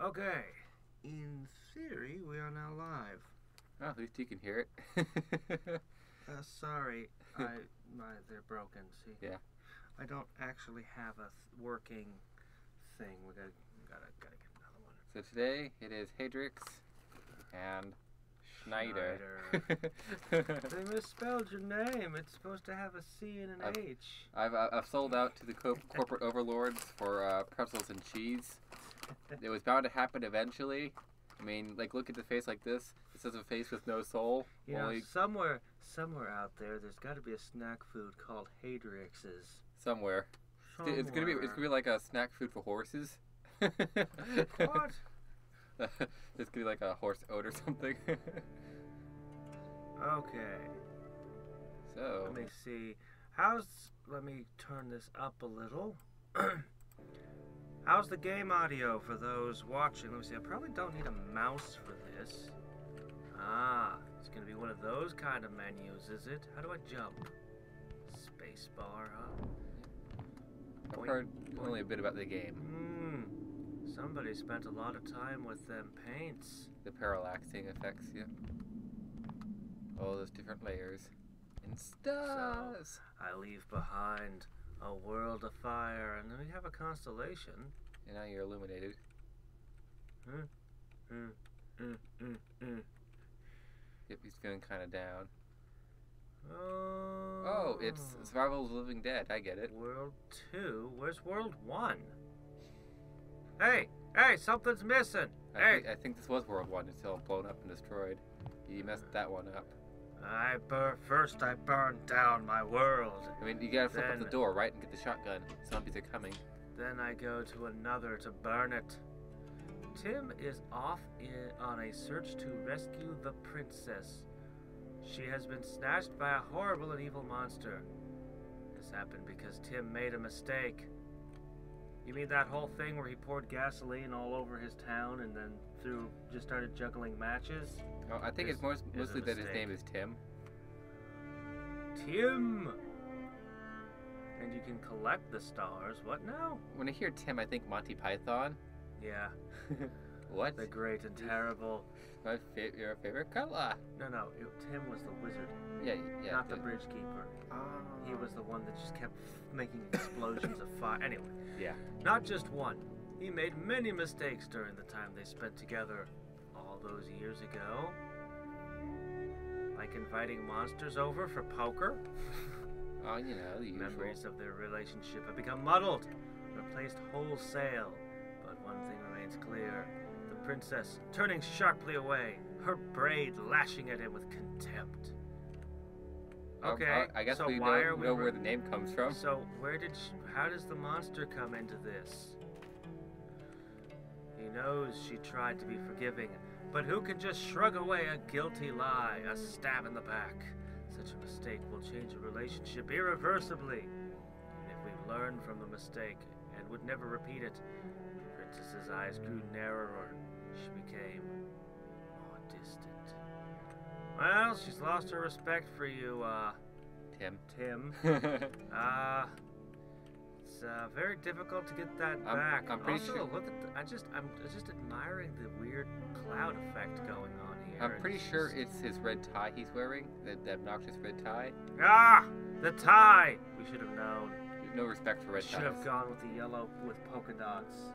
Okay, in theory, we are now live. Oh, at least you can hear it. Sorry, they're broken. See? Yeah. I don't actually have a working thing. We gotta get another one. So today it is Hadriex and Schneider. They misspelled your name. It's supposed to have a C and an H. I've sold out to the corporate overlords for pretzels and cheese. It was bound to happen eventually. I mean, like, look at the face like this. This is a face with no soul. You know, somewhere out there's got to be a snack food called Hadriex's. Somewhere. It's gonna be like a snack food for horses. What? It's gonna be like a horse oat or something. Okay. So. Let me see. Let me turn this up a little. How's the game audio for those watching? Let me see. I probably don't need a mouse for this. Ah, it's going to be one of those kind of menus, is it? How do I jump? Space bar, huh? I've heard only a bit about the game. Somebody spent a lot of time with them paints. The parallaxing effects, yeah. All those different layers. And stars! So, I leave behind a world of fire, and then we have a constellation. And now you're illuminated. Yep, he's feeling kind of down. Oh, it's Survival of the Living Dead. I get it. World 2? Where's World 1? Hey, something's missing. I think this was World 1 until blown up and destroyed. You messed that one up. First I burned down my world. I mean, you gotta flip up the door, right, and get the shotgun. Zombies are coming. Then I go to another to burn it. Tim is off on a search to rescue the princess. She has been snatched by a horrible and evil monster. This happened because Tim made a mistake. You mean that whole thing where he poured gasoline all over his town and then just started juggling matches? Oh, I think it's mostly that his name is Tim. Tim! And you can collect the stars. What now? When I hear Tim, I think Monty Python. Yeah. What? The great and terrible. Your favorite color. No. Tim was the wizard. Yeah. Not the bridge keeper. He was the one that just kept making explosions of fire. Anyway. Yeah. Not just one. He made many mistakes during the time they spent together all those years ago. Like inviting monsters over for poker. Oh, you know, the usual. Memories of their relationship have become muddled, replaced wholesale. But one thing remains clear. The princess turning sharply away, her braid lashing at him with contempt. Okay, I guess so we know where the name comes from. So how does the monster come into this? He knows she tried to be forgiving, but who can just shrug away a guilty lie, a stab in the back? Such a mistake will change a relationship irreversibly. And if we've learned from the mistake and would never repeat it, the princess's eyes grew narrower. She became more distant. Well, she's lost her respect for you, Tim. It's very difficult to get that back. I'm pretty sure. Look at I'm just admiring the weird cloud effect going on here. I'm pretty sure it's his red tie he's wearing, the obnoxious red tie. The tie! We should have known. There's no respect for red ties. Should have gone with the yellow with polka dots.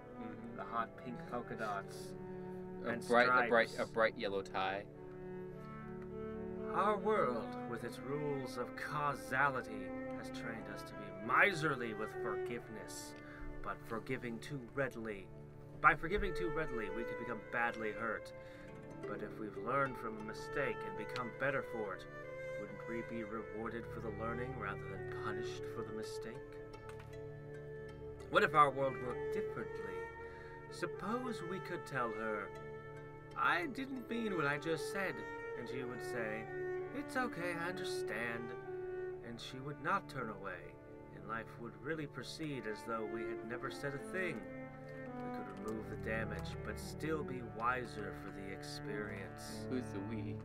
The hot pink polka dots. A bright yellow tie. Our world, with its rules of causality, has trained us to be miserly with forgiveness, but by forgiving too readily, we could become badly hurt. But if we've learned from a mistake and become better for it, wouldn't we be rewarded for the learning rather than punished for the mistake? What if our world worked differently? Suppose we could tell her, I didn't mean what I just said, and she would say, it's okay, I understand. And she would not turn away, and life would really proceed as though we had never said a thing. We could remove the damage, but still be wiser for the experience. Who's the we?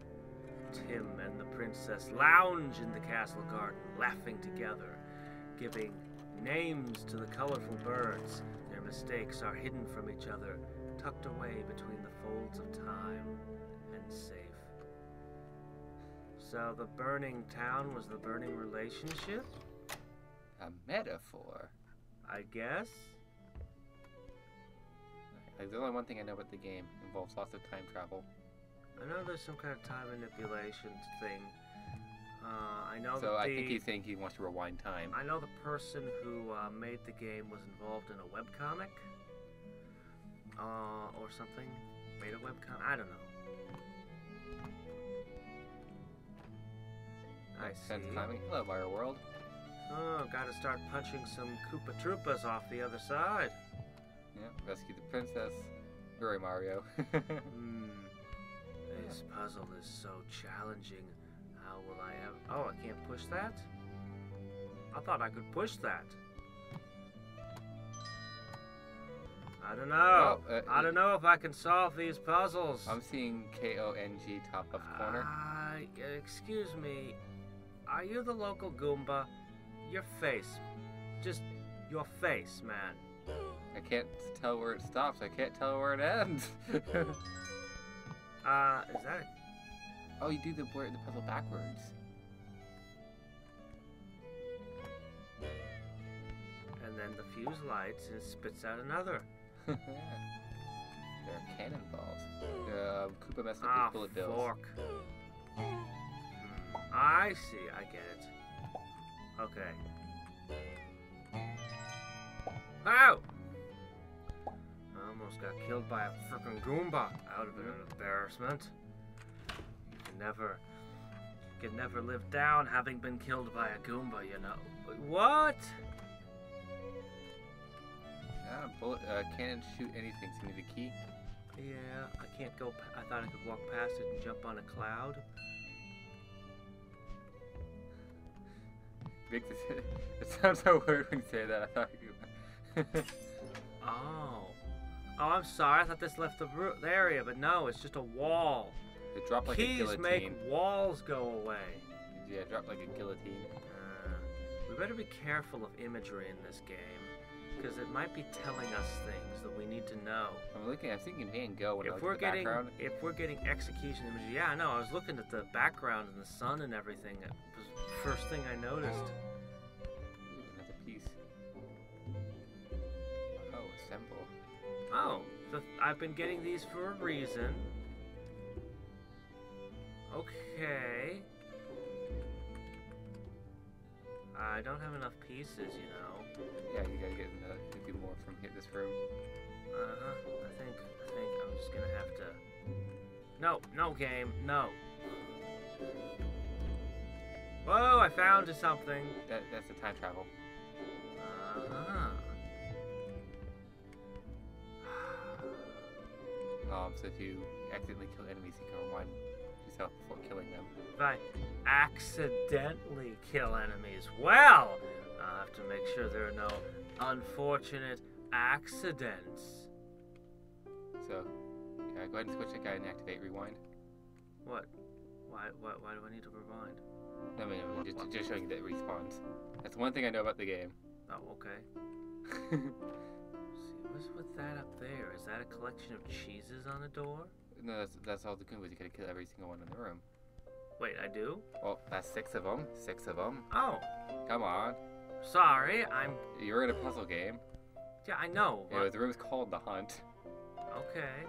Tim and the princess lounge in the castle garden, laughing together, giving names to the colorful birds. Their mistakes are hidden from each other, tucked away between the folds of time and safe. So the burning town was the burning relationship? A metaphor. I guess? Like, the only one thing I know about the game involves lots of time travel. I know there's some kind of time manipulation thing. I know So that I think you think he wants to rewind time. I know the person who made the game was involved in a webcomic. Or something. Made a webcomic. I don't know. I see. Climbing. Hello, Mario World. Oh, gotta start punching some Koopa Troopas off the other side. Yeah, rescue the princess. Hooray, Mario. This puzzle is so challenging. How will I have... Oh, I can't push that? I thought I could push that. I don't know. Well, I don't know if I can solve these puzzles. I'm seeing K-O-N-G top left corner. Excuse me. Are you the local Goomba? Your face. Just your face, man. I can't tell where it stops. I can't tell where it ends. Is that it? Oh, you do the puzzle backwards. And then the fuse lights and it spits out another. They're cannonballs. Koopa messed up his bullet bills. Fork. I see. I get it. Okay. Ow! I almost got killed by a frickin' Goomba. Out of an embarrassment. You can never live down having been killed by a Goomba, you know. What? Cannons shoot anything. Send me the key. Yeah, I can't go. I thought I could walk past it and jump on a cloud. It sounds so weird when you say that. I thought you. Oh, I'm sorry. I thought this left the area, but no, it's just a wall. It dropped like a guillotine. Keys make walls go away. Yeah, it dropped like a guillotine. We better be careful of imagery in this game, because it might be telling us things that we need to know. I'm thinking Van Gogh when I If look at the background. If we're getting execution images, yeah, I know. I was looking at the background and the sun and everything. It was the first thing I noticed. Ooh, another piece. Oh, assemble. Oh, I've been getting these for a reason. Okay. I don't have enough pieces, you know. Yeah, you gotta get a few more from this room. I think I'm just gonna have to. No game, no. Whoa! I found something. That's the time travel. So if you accidentally kill enemies, you can rewind yourself before killing them. If I accidentally kill enemies, well, I'll have to make sure there are no unfortunate accidents. So, yeah, go ahead and switch that guy and activate rewind. What? Why do I need to rewind? No, just showing you that it respawns. That's one thing I know about the game. Oh, okay. See, what's with that up there? Is that a collection of cheeses on a door? No, that's all the Goombas. You gotta kill every single one in the room. Wait, I do? Well, that's 6 of them. 6 of them. Oh. Come on. Sorry, You're in a puzzle game. Yeah, I know. Yeah, the room's called The Hunt. Okay.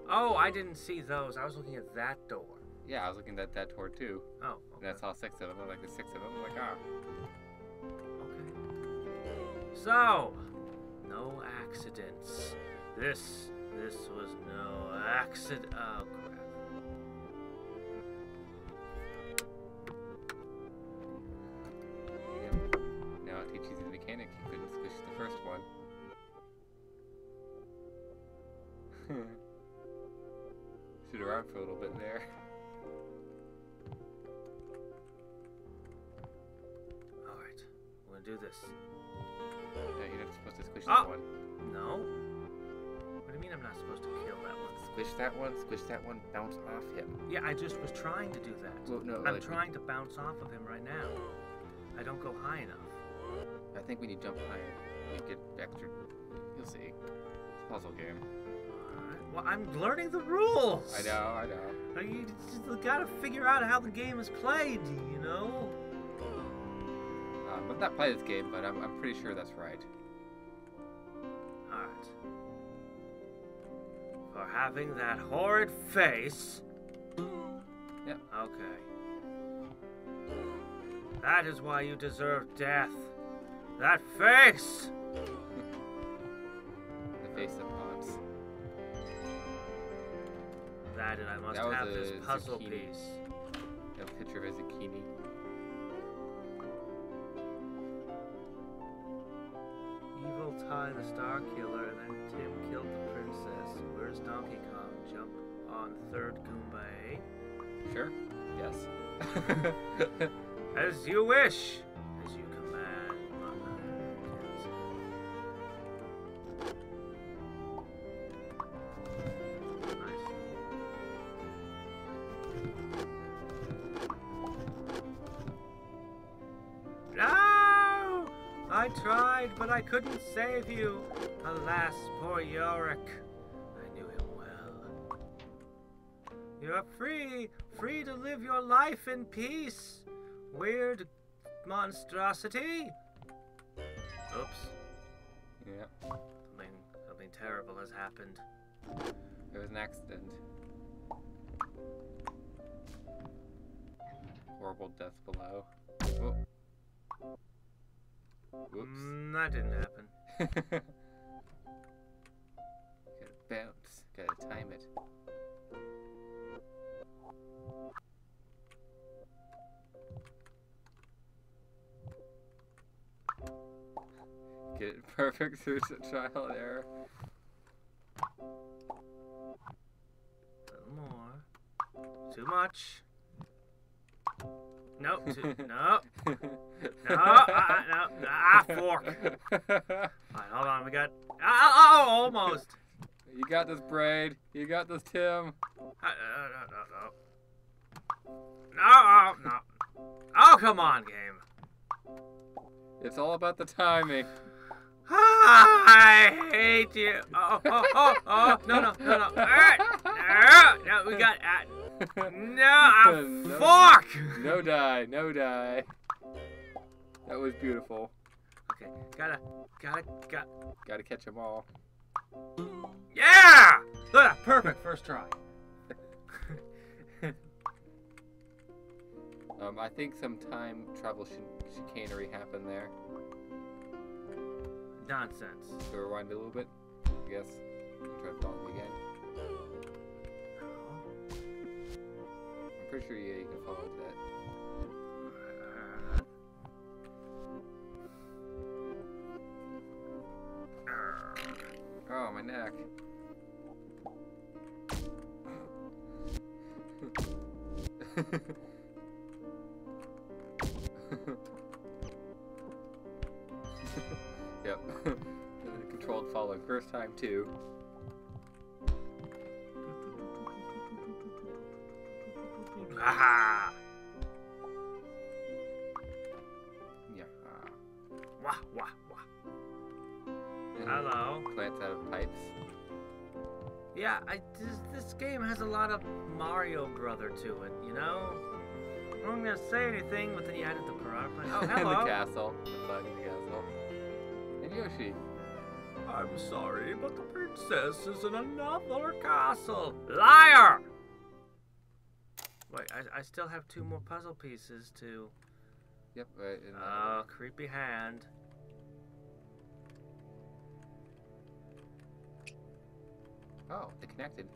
Oh, I didn't see those. I was looking at that door. Yeah, I was looking at that door too. Oh, okay. And I saw 6 of them. I'm like, there's 6 of them. I'm like, ah. Okay. So, no accidents. This was no accident. Oh, crap. Yeah. Now it teaches you the mechanic. You couldn't squish the first one. Shoot around for a little bit there. Alright, we're gonna do this. Yeah, you're not supposed to squish Oh! that one. No? What do you mean I'm not supposed to kill that one? Squish that one, bounce off him. Yeah, I just was trying to do that. Well, no, I'm trying to bounce off of him right now. I don't go high enough. I think when you jump higher, you get extra. You'll see. It's a puzzle game. Well, I'm learning the rules. I know. You just gotta figure out how the game is played, you know? I've not played this game, but I'm pretty sure that's right. Alright. For having that horrid face. Yep. Okay. That is why you deserve death. That face! The face that haunts. That and I must That was have a this puzzle zucchini. piece. A picture of a zucchini. Evil Ty the Star Killer, and then Tim killed the princess. Where's Donkey Kong? Jump on third Goombay. Sure? Yes. As you wish! As you command, Mama. Nice. No! I tried, but I couldn't save you. Alas, poor Yorick. I knew him well. You're free to live your life in peace. Weird monstrosity. Oops. Yeah. Something terrible has happened. It was an accident. Horrible death below. Oh. Whoops. That didn't happen. Gotta bounce. Gotta time it. Get it perfect through trial and error. A little more. Too much. Nope. No. No. Fork. Alright, hold on. We got. Almost. You got this, Braid. You got this, Tim. No. Oh, come on, game. It's all about the timing. I hate you. Oh. No. No, we got. No, fork. No die. That was beautiful. Okay, gotta. Gotta catch them all. Yeah! Perfect first try. I think some time travel chicanery happened there. Nonsense. So rewind a little bit, I guess. Try following again. I'm pretty sure you can follow to that. Oh, my neck. Yep. Controlled following. First time, too. Aha! Yeah. Wah. Hello. Plants out of pipes. Yeah, this game has a lot of Mario Brother to it, you know? I'm not gonna say anything, but then you added the piranha plant. Oh, hello. The castle. The flag in the castle. And Yoshi. I'm sorry, but the princess is in another castle. Liar! Wait, I still have 2 more puzzle pieces to... Yep, right. Creepy hand. Oh, they connected.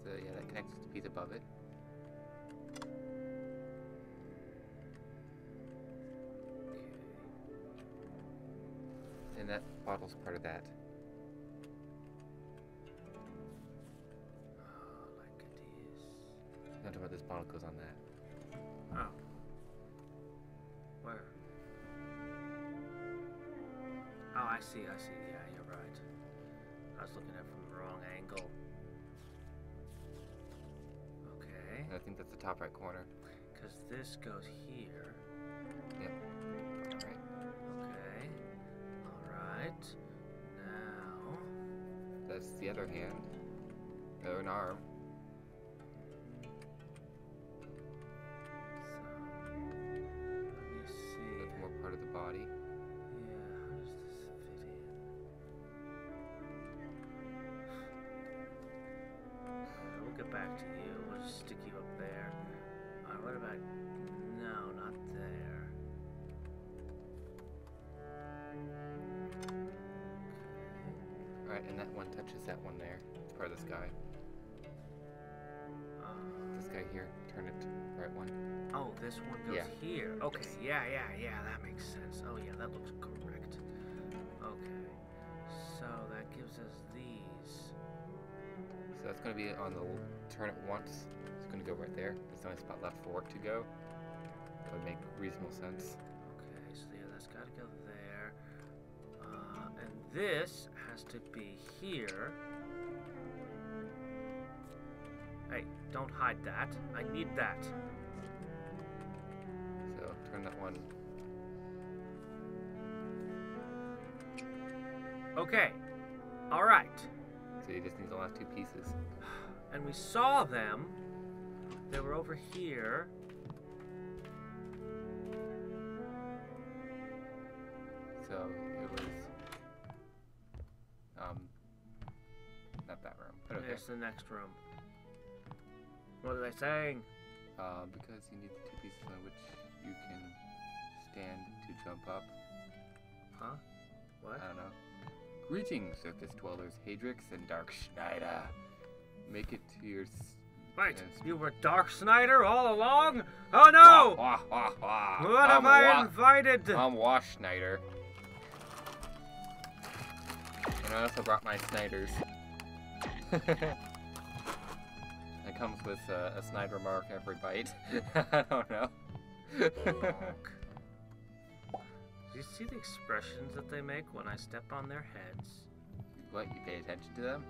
So yeah, that connects to the piece above it. And that bottle's part of that. Like it is. Not about this bottle goes on that. Oh. Where? Oh, I see. Yeah, you're right. I was looking at it from the wrong angle. Okay. I think that's the top right corner. Because this goes here. Yep. Alright. Okay. Alright. Now... That's the other hand. Or an arm. So... Let me see. That's more part of the body. Yeah, how does this fit in? We'll get back to you. We'll just stick you up there. Alright, what about... No, not there. Alright, and that one touches that one there. It's part of this guy. This guy here. Turn it. Right one. Oh, this one goes Yeah. here. Okay, yeah, that makes sense. Oh yeah, that looks correct. Okay, so that gives us these. So that's going to be on the turn it once. It's going to go right there. There's no spot left for it to go. That would make reasonable sense. Okay, so yeah, that's got to go there. And this has to be here. Hey, don't hide that. I need that. So turn that one. Okay, all right. So you just need the last two pieces. And we saw them. They were over here. So it was not that room. But okay. There's the next room. What are they saying? Because you need the two pieces on which you can stand to jump up. Huh? What? I don't know. Greetings, surface dwellers, Hadriex and Dark Schneider. Make it to your... Wait, you were Dark Snyder all along? Oh no! Wah, wah, wah, wah. What have I invited? I'm Wash Schneider. And I also brought my Snyders. It comes with a Snyder mark every bite. I don't know. Do you see the expressions that they make when I step on their heads? What, you pay attention to them?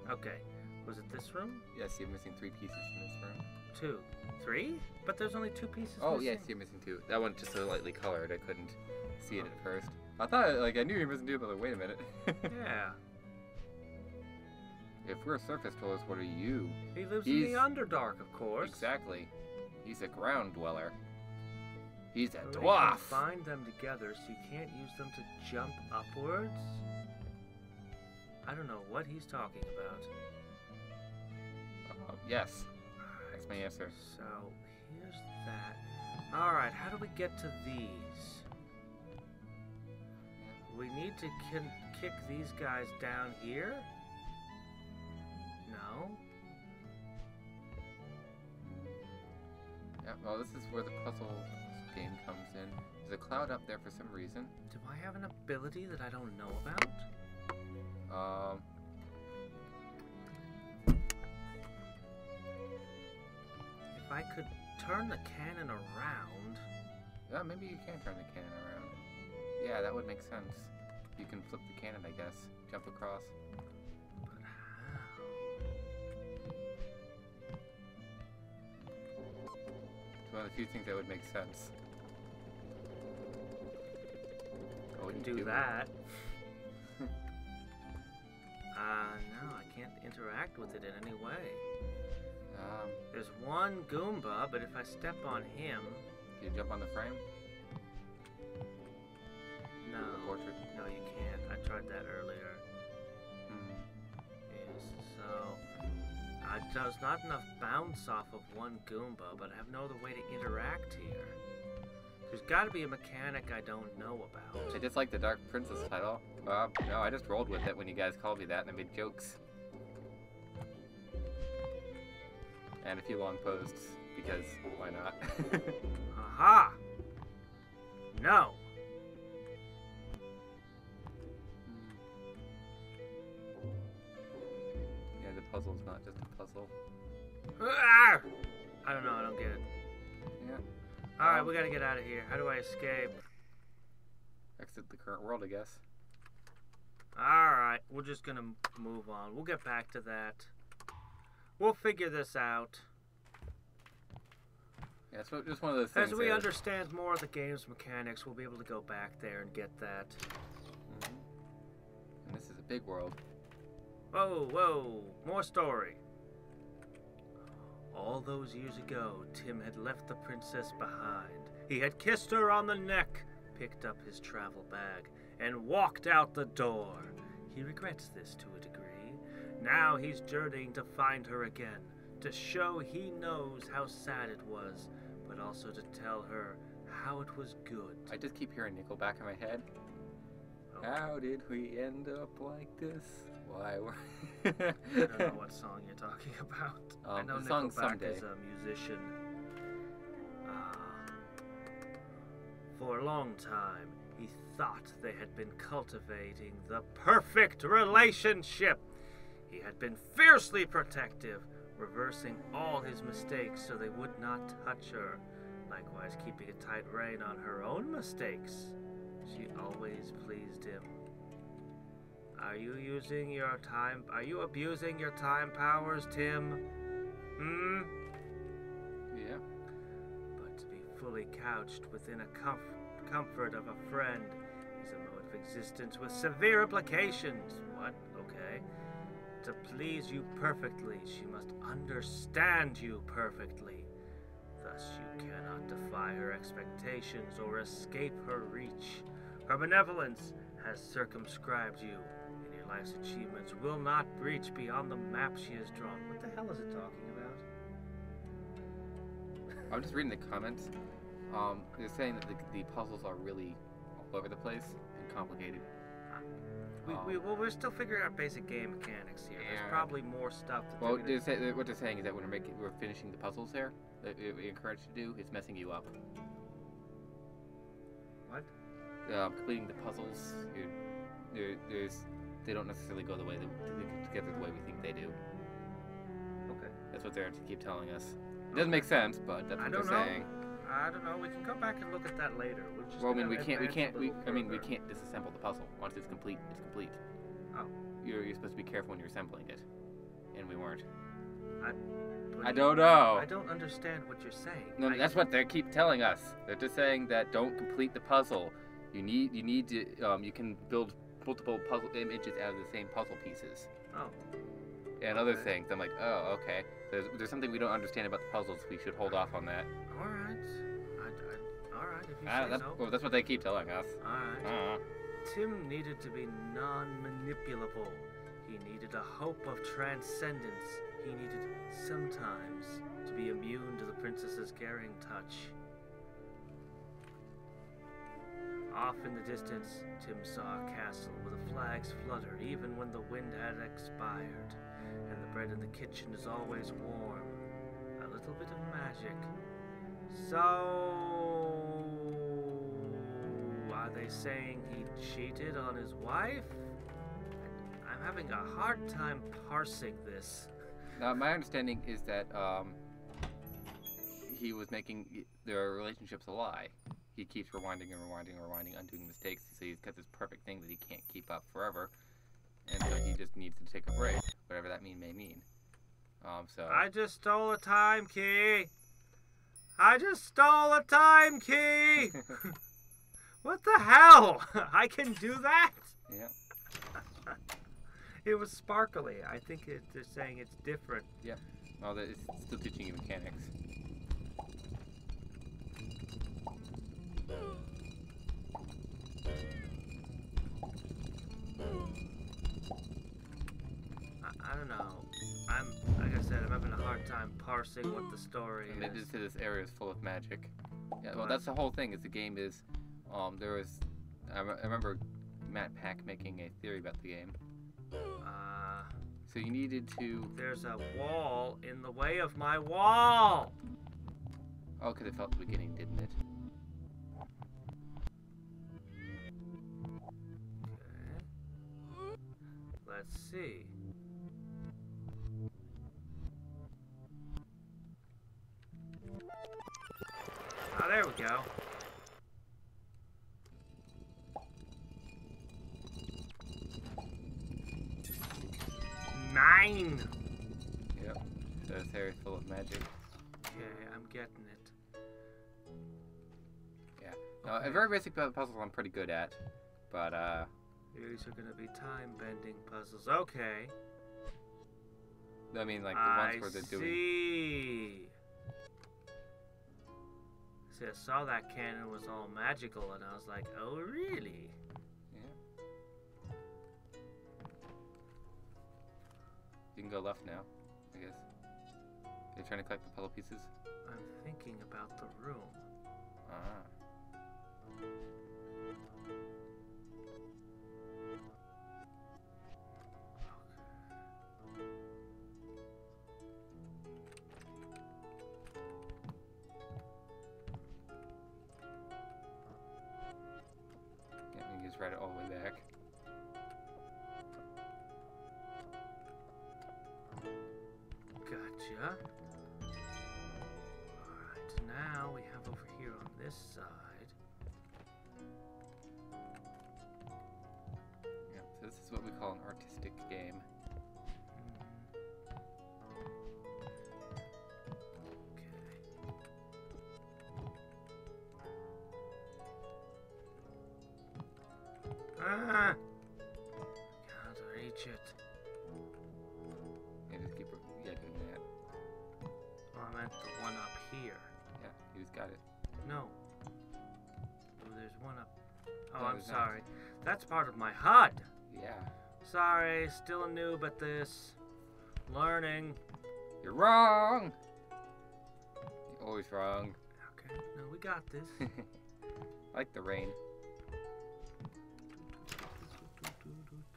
Okay, was it this room? Yes, you're missing 3 pieces in this room. 2. 3? But there's only 2 pieces Oh, missing. yes, you're missing 2. That one's just so lightly colored, I couldn't see it at first. I thought, like, I knew you were missing 2, but like, wait a minute. Yeah. If we're surface dwellers, what are you? He lives in the Underdark, of course. Exactly. He's a ground dweller. He's a They dwarf. combine them together so you can't use them to jump upwards? I don't know what he's talking about. Yes. That's my answer. So, here's that. Alright, how do we get to these? We need to kick these guys down here? No? Yeah, well, this is where the puzzle game comes in. There's a cloud up there for some reason. Do I have an ability that I don't know about? If I could turn the cannon around... Yeah, maybe you can turn the cannon around. Yeah, that would make sense. You can flip the cannon, I guess. Jump across. But how? It's one of the few things that would make sense. Oh, what Do that. No, I can't interact with it in any way. There's one Goomba, but if I step on him... Can you jump on the frame? No. The portrait? No, you can't. I tried that earlier. Yes, so... there's not enough bounce off of one Goomba, but I have no other way to interact here. There's got to be a mechanic I don't know about. I just like the Dark Princess title. No, I just rolled with it when you guys called me that and I made jokes. And a few long posts, because why not? Aha! No! Yeah, the puzzle's not just a puzzle. I don't know, I don't get it. Yeah. Alright, we gotta get out of here. How do I escape? Exit the current world, I guess. Alright, we're just gonna move on. We'll get back to that. We'll figure this out. Yeah, it's just one of those things. As we understand more of the game's mechanics, we'll be able to go back there and get that. Mm-hmm. And this is a big world. Whoa, whoa, more story. All those years ago, Tim had left the princess behind. He had kissed her on the neck, picked up his travel bag, and walked out the door. He regrets this to a degree. Now he's journeying to find her again, to show he knows how sad it was, but also to tell her how it was good. I just keep hearing Nickelback in my head. Oh. How did we end up like this? Why were... I don't know what song you're talking about. I know Nickelback Someday. is a musician. For a long time, he thought they had been cultivating the perfect relationship. He had been fiercely protective, reversing all his mistakes so they would not touch her, likewise keeping a tight rein on her own mistakes. She always pleased him. Are you abusing your time powers, Tim? Yeah. But to be fully couched within a comfort of a friend is a mode of existence with severe implications. What? Okay. To please you perfectly, she must understand you perfectly. Thus you cannot defy her expectations or escape her reach. Her benevolence has circumscribed you, and your life's achievements will not reach beyond the map she has drawn. What the hell is it talking about? I'm just reading the comments. They're saying that the puzzles are really all over the place and complicated. We're still figuring out basic game mechanics here. Yeah. There's probably more stuff. That Well, what they're saying is that when we're finishing the puzzles here, that we encourage you to do, it's messing you up. What? Completing the puzzles, they don't necessarily go the way together the way we think they do. Okay. That's what they're to keep telling us. It doesn't make sense, but that's what they're saying. I don't know. We can come back and look at that later. Well, I mean, we can't disassemble the puzzle. Once it's complete, it's complete. Oh. You're supposed to be careful when you're assembling it, and we weren't. I don't know. I don't understand what you're saying. No, that's what they keep telling us. They're just saying that don't complete the puzzle. You need to. You can build multiple puzzle images out of the same puzzle pieces. Oh. And other things. I'm like, oh, okay. There's something we don't understand about the puzzles. We should hold off on that. All right. All right. If you say so. Well, that's what they keep telling us. All right. Tim needed to be non-manipulable. He needed a hope of transcendence. He needed sometimes to be immune to the princess's caring touch. Off in the distance, Tim saw a castle with the flags flutter even when the wind had expired, and the bread in the kitchen is always warm. A little bit of magic. So, are they saying he cheated on his wife? I'm having a hard time parsing this. My understanding is that he was making their relationships a lie. He keeps rewinding, undoing mistakes. So he's got this perfect thing that he can't keep up forever, and so he just needs to take a break, whatever that may mean. So I just stole a time key. I just stole a time key. What the hell? I can do that? Yeah. It was sparkly. I think they're saying it's different. Yeah. No, it's still teaching you mechanics. I don't know. Like I said, I'm having a hard time parsing what the story is. And they just say this area is full of magic. Yeah, well, that's the whole thing. Is the game is, there was, I remember Matt Pack making a theory about the game. So you needed to. There's a wall in the way of my wall. Oh, because it felt at the beginning, didn't it? Okay. Let's see. Ah, there we go. Nine. Yep. So this area is full of magic. Okay, I'm getting it. Yeah. No, a very basic puzzle I'm pretty good at, but These are gonna be time-bending puzzles. Okay. I mean, like the ones where they're doing. See, I saw that cannon was all magical, and I was like, oh, really? Yeah. You can go left now, I guess. You're trying to collect the puzzle pieces? I'm thinking about the room. Ah. Yeah, you can just write it all the way back. Gotcha. Alright, now we have over here on this side. Yeah, so this is what we call an artistic game. Ah! Can't reach it. Yeah, just keep doing that. Oh, I meant the one up here. Yeah, you just got it. No. Oh, there's one up. Oh, No, I'm there's sorry. That's part of my HUD. Yeah. Sorry, still a noob at this. Learning. You're wrong! You're always wrong. Okay, no, we got this. I like the rain.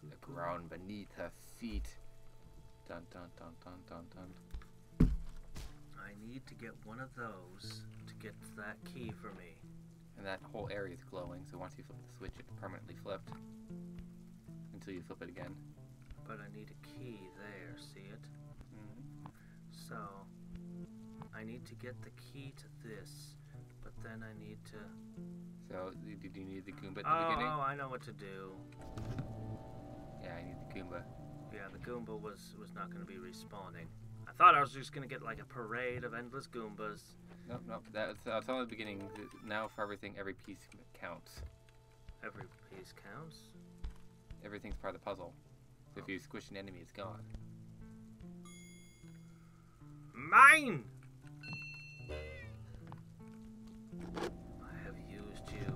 The ground beneath her feet. Dun dun dun dun dun dun. I need to get one of those to get that key for me. And that whole area is glowing, so once you flip the switch, it's permanently flipped. Until you flip it again. But I need a key there, see it? Mm-hmm. So, I need to get the key to this, but then I need to... So, did you need the Goomba at the beginning? Oh, I know what to do. Yeah, I need the Goomba. Yeah, the Goomba was not going to be respawning. I thought I was just going to get like a parade of endless Goombas. Nope, nope. That's all at the beginning. Now for everything, every piece counts. Every piece counts? Everything's part of the puzzle. So if you squish an enemy, it's gone. Mine! I have used you.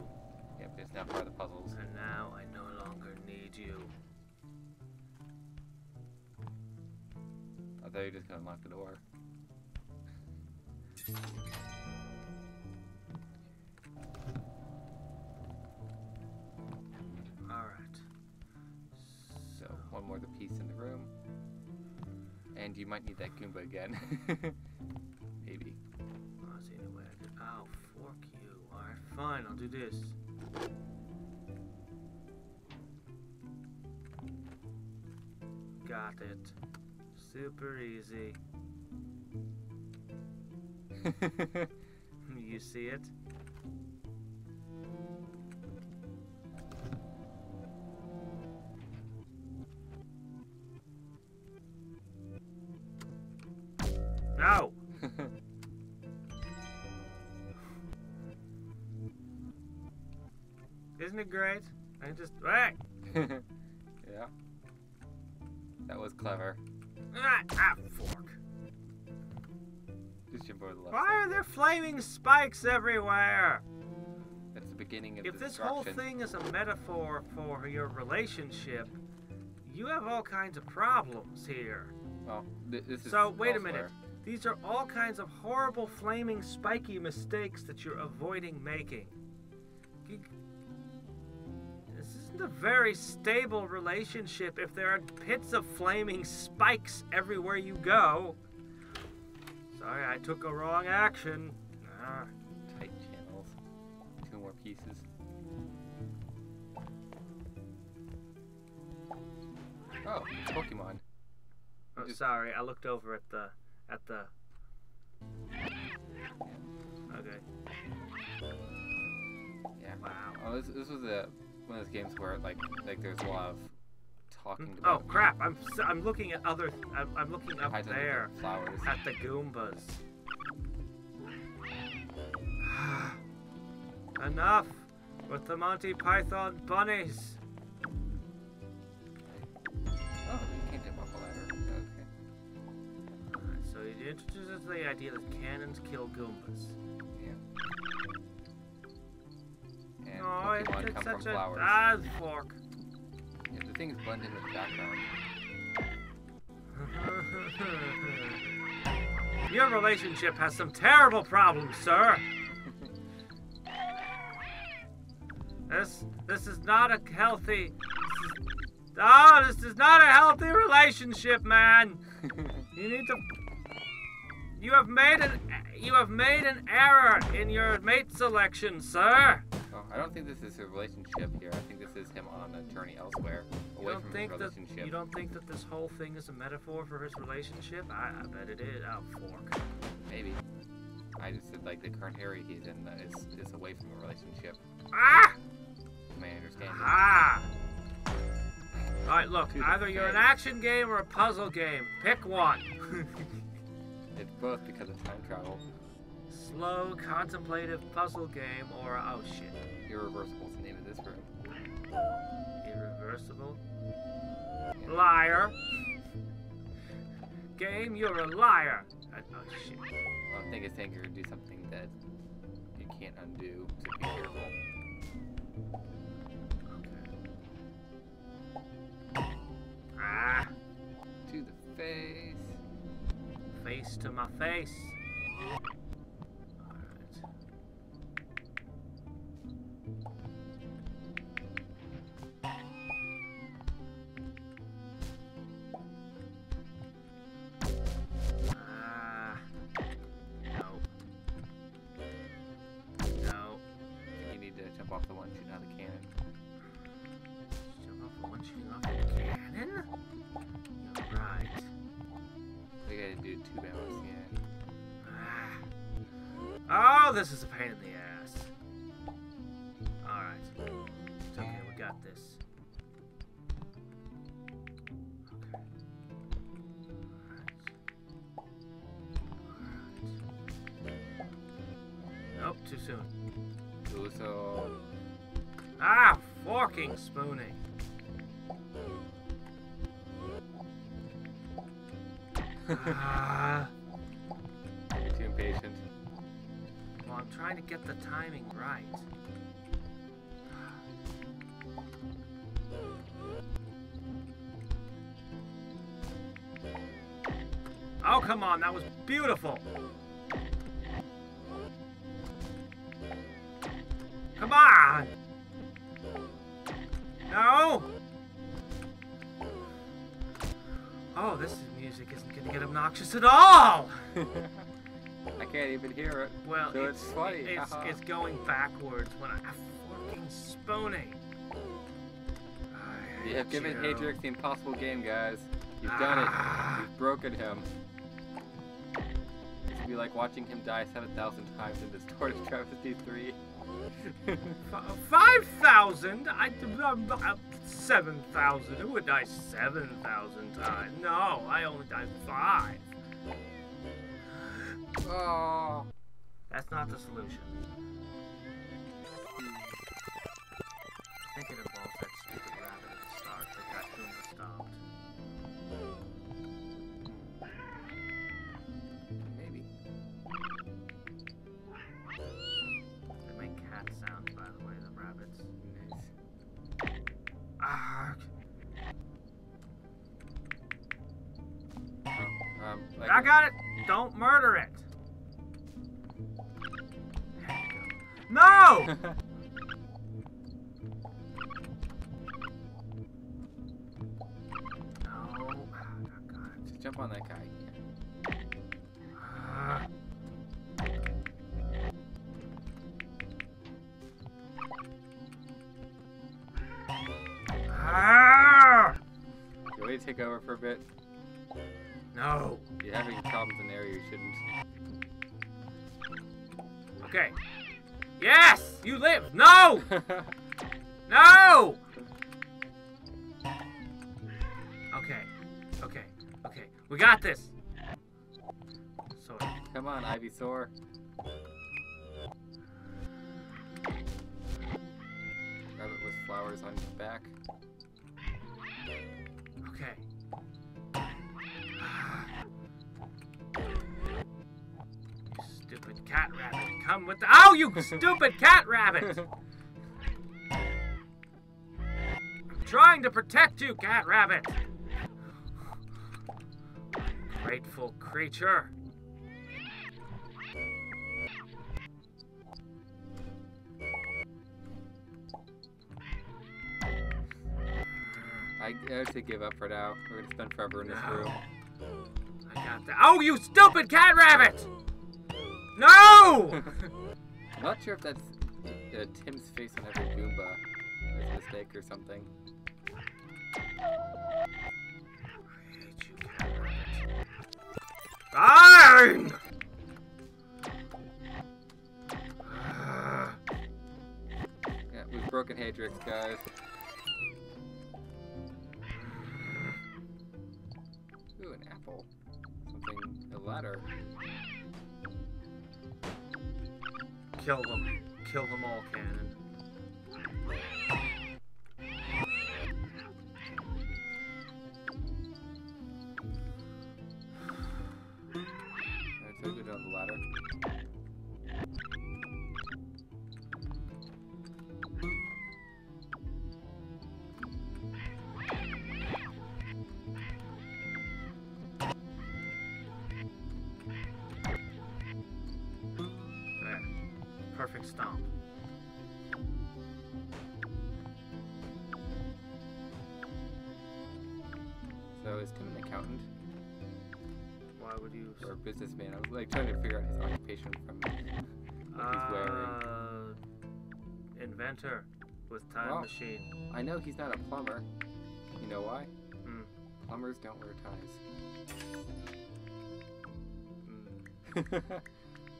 Yeah, but it's now part of the puzzles. And now I no longer need you. I thought you were just gonna unlock the door. Alright. So, one more the piece in the room. And you might need that Goomba again. Maybe. Oh, is there any way I could... Oh, fork you. Alright, fine, I'll do this. Got it. Super easy. You see it? No! Isn't it great? I just... Right! Yeah. That was clever. Fork. Just jump over the left Why side. are there flaming spikes everywhere? That's the beginning of If the this whole destruction. thing is a metaphor for your relationship, you have all kinds of problems here. Well, this is So, wait a elsewhere. minute. These are all kinds of horrible, flaming, spiky mistakes that you're avoiding making. This isn't a very stable relationship if there are pits of flaming spikes everywhere you go. Sorry, I took a wrong action. Ah. Tight channels. 2 more pieces. Oh, it's Pokemon. Oh, sorry, I looked over at the... Okay. Yeah. Wow. Oh, this was one of those games where like there's a lot of talking Oh about. crap! I'm looking at other. I'm looking up hides under there the flowers. at the Goombas. Enough with the Monty Python bunnies. Oh, you can't jump off a ladder. Okay. Alright, so he introduces the idea that cannons kill Goombas. Yeah. And Oh, Pokemon it's come from such a flowers. fork. Yeah, the things blend in with the background. Your relationship has some terrible problems, sir. This is not a healthy. This is not a healthy relationship, man. You need to. You have made an error in your mate selection, sir. Oh, I don't think this is a relationship here. I think this is him on a journey elsewhere, away from his relationship. You don't think that this whole thing is a metaphor for his relationship? I bet it is. Oh, fork. Maybe. I just said like the current area he's in is away from a relationship. Ah! My understanding. Ah! Alright, look, To the either you're an face. action game or a puzzle game. Pick one. It's both because of time travel. Slow, contemplative puzzle game or oh shit. Irreversible is the name of this room. Irreversible. Yeah. Liar. Game, you're a liar. Oh shit. Well, I think it's saying you're gonna do something that you can't undo, so be careful. Ah, To the face. face to my face. Alright. Ah. No. No. You need to jump off the one shooting out of the cannon. Jump off the one shooting off the cannon? You're right. We gotta do 2 bounds, yeah. Ah. Oh, this is a pain in the ass. Alright. It's okay, we got this. Okay. Alright. Nope, too soon. Uso. Ah, forking spooning. Ah. You're too impatient. Well, I'm trying to get the timing right. Oh, come on, that was beautiful. Come on! No! Oh, this music isn't gonna get obnoxious at all! I can't even hear it. Well, So it's funny, haha. it's going backwards when I'm fucking spooning. You have given you. Hadriex the impossible game, guys. You've done it. Ah. You've broken him. It'd be like watching him die 7,000 times in Distorted Travesty 3. 5,000? 7,000. Who would die 7,000 times? No, I only died 5. Oh. That's not the solution. I think it involves that stupid rabbit at the start that got Goomba stomped. Maybe. They make cat sounds, by the way, the rabbits. Nice. Ah, Like I got it! Don't murder it! There you go. No! No. Ah, got it. Just jump on that guy. Ah. Ah! You want me to take over for a bit? No. You're having problems in an area you shouldn't. Okay. Yes! You live! No! No! Okay. Okay. Okay. We got this! Sort of. Come on, Ivysaur. flowers on his back. Okay. You stupid cat rabbit. Come with the— Oh, you stupid cat rabbit! I'm trying to protect you, cat rabbit! Grateful creature. I have to give up for now. We're gonna spend forever in this room. I got that. Oh, you stupid cat rabbit! No! I'm not sure if that's Tim's face on every Goomba. It's a mistake or something. I hate you, cat rabbit. Fine! Yeah, we've broken Hadriex, guys. Ooh, an apple. Something, a ladder. Kill them. Kill them all, Cannon. Alright, so go down the ladder. There. Perfect stomp. So is Tim an accountant? Why would you... Or a businessman? I was like trying to figure out his occupation from what he's wearing. Inventor with time Well, machine. I know he's not a plumber. You know why? Hmm. Plumbers don't wear ties.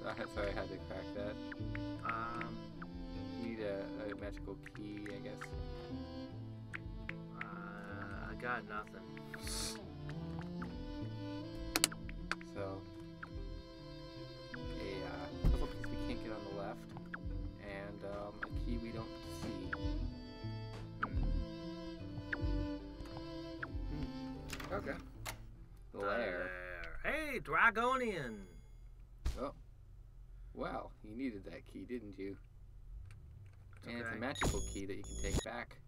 So I had to crack that. You need a magical key, I guess. I got nothing. So, a puzzle piece we can't get on the left, and a key we don't see. Okay. The lair. Hey, Dragonian! Oh. Well, you needed that key, didn't you? And it's a Okay. magical key that you can take back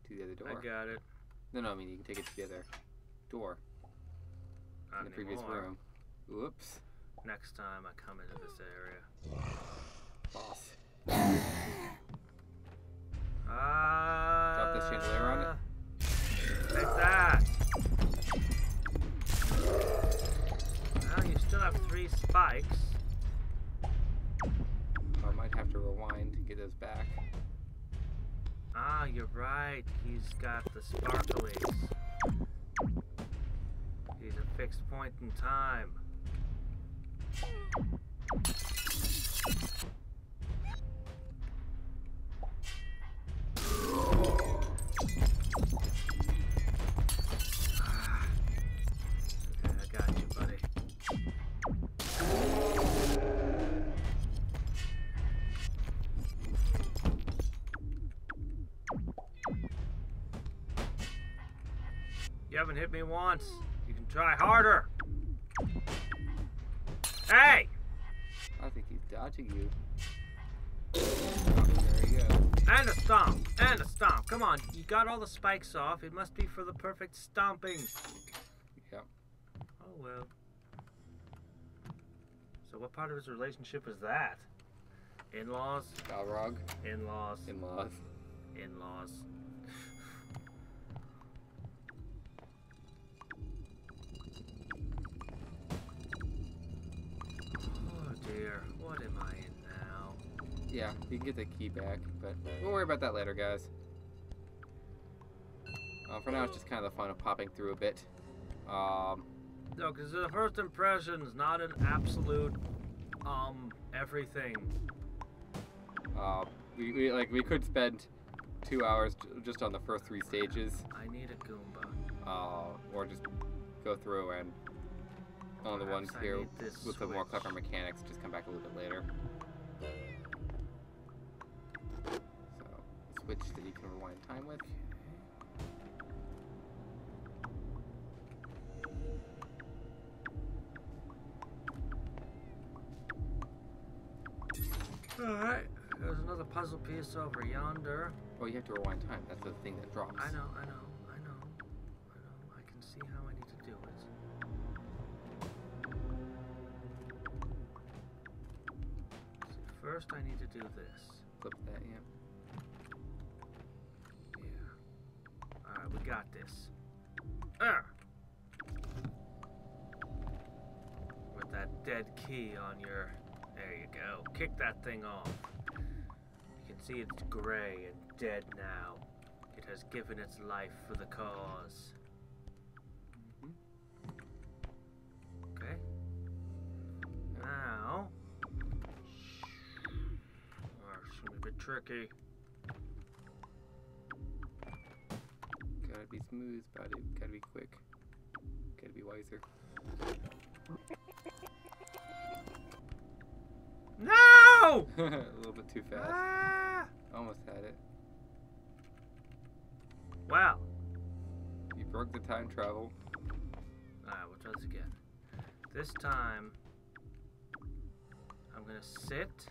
to the other door. I got it. No, I mean you can take it to the other door Not in the previous anymore. room. Whoops. Next time I come into this area. Boss. Drop this chandelier on it. Take that! Well, you still have 3 spikes. Or I might have to rewind to get those back. Ah, you're right. He's got the sparklies. He's a fixed point in time. Okay, I got you, buddy. You haven't hit me once. You can try harder. Hey! I think he's dodging you. There you go. And a stomp. And a stomp. Come on. You got all the spikes off. It must be for the perfect stomping. Yep. Oh, well. So what part of his relationship is that? In-laws? Balrog. In-laws. In-laws. In-laws. Oh dear, what am I in now? Yeah, you can get the key back, but we'll worry about that later, guys. For now, it's just kind of the fun of popping through a bit. No, because the first impression is not an absolute, everything. We could spend 2 hours just on the first 3 stages, I need a Goomba. or just go through and on the ones Perhaps I here need this with the more switch. clever mechanics, just come back a little bit later. So, a switch that you can rewind rewind time with. Alright, there's another puzzle piece over yonder. Well, you have to rewind time. That's the thing that drops. I know. I can see how I need to do it. See, first I need to do this. Flip that, yeah. Yeah. Alright, we got this. With that dead key on your... There you go. Kick that thing off. You can see it's gray and dead now. It has given its life for the cause. Okay. Now... Oh, it's gonna be a bit tricky. Gotta be smooth about it. Gotta be quick. Gotta be wiser. No! A little bit too fast. Ah! Almost had it. Wow. You broke the time travel. Alright, we'll try this again. This time, I'm gonna sit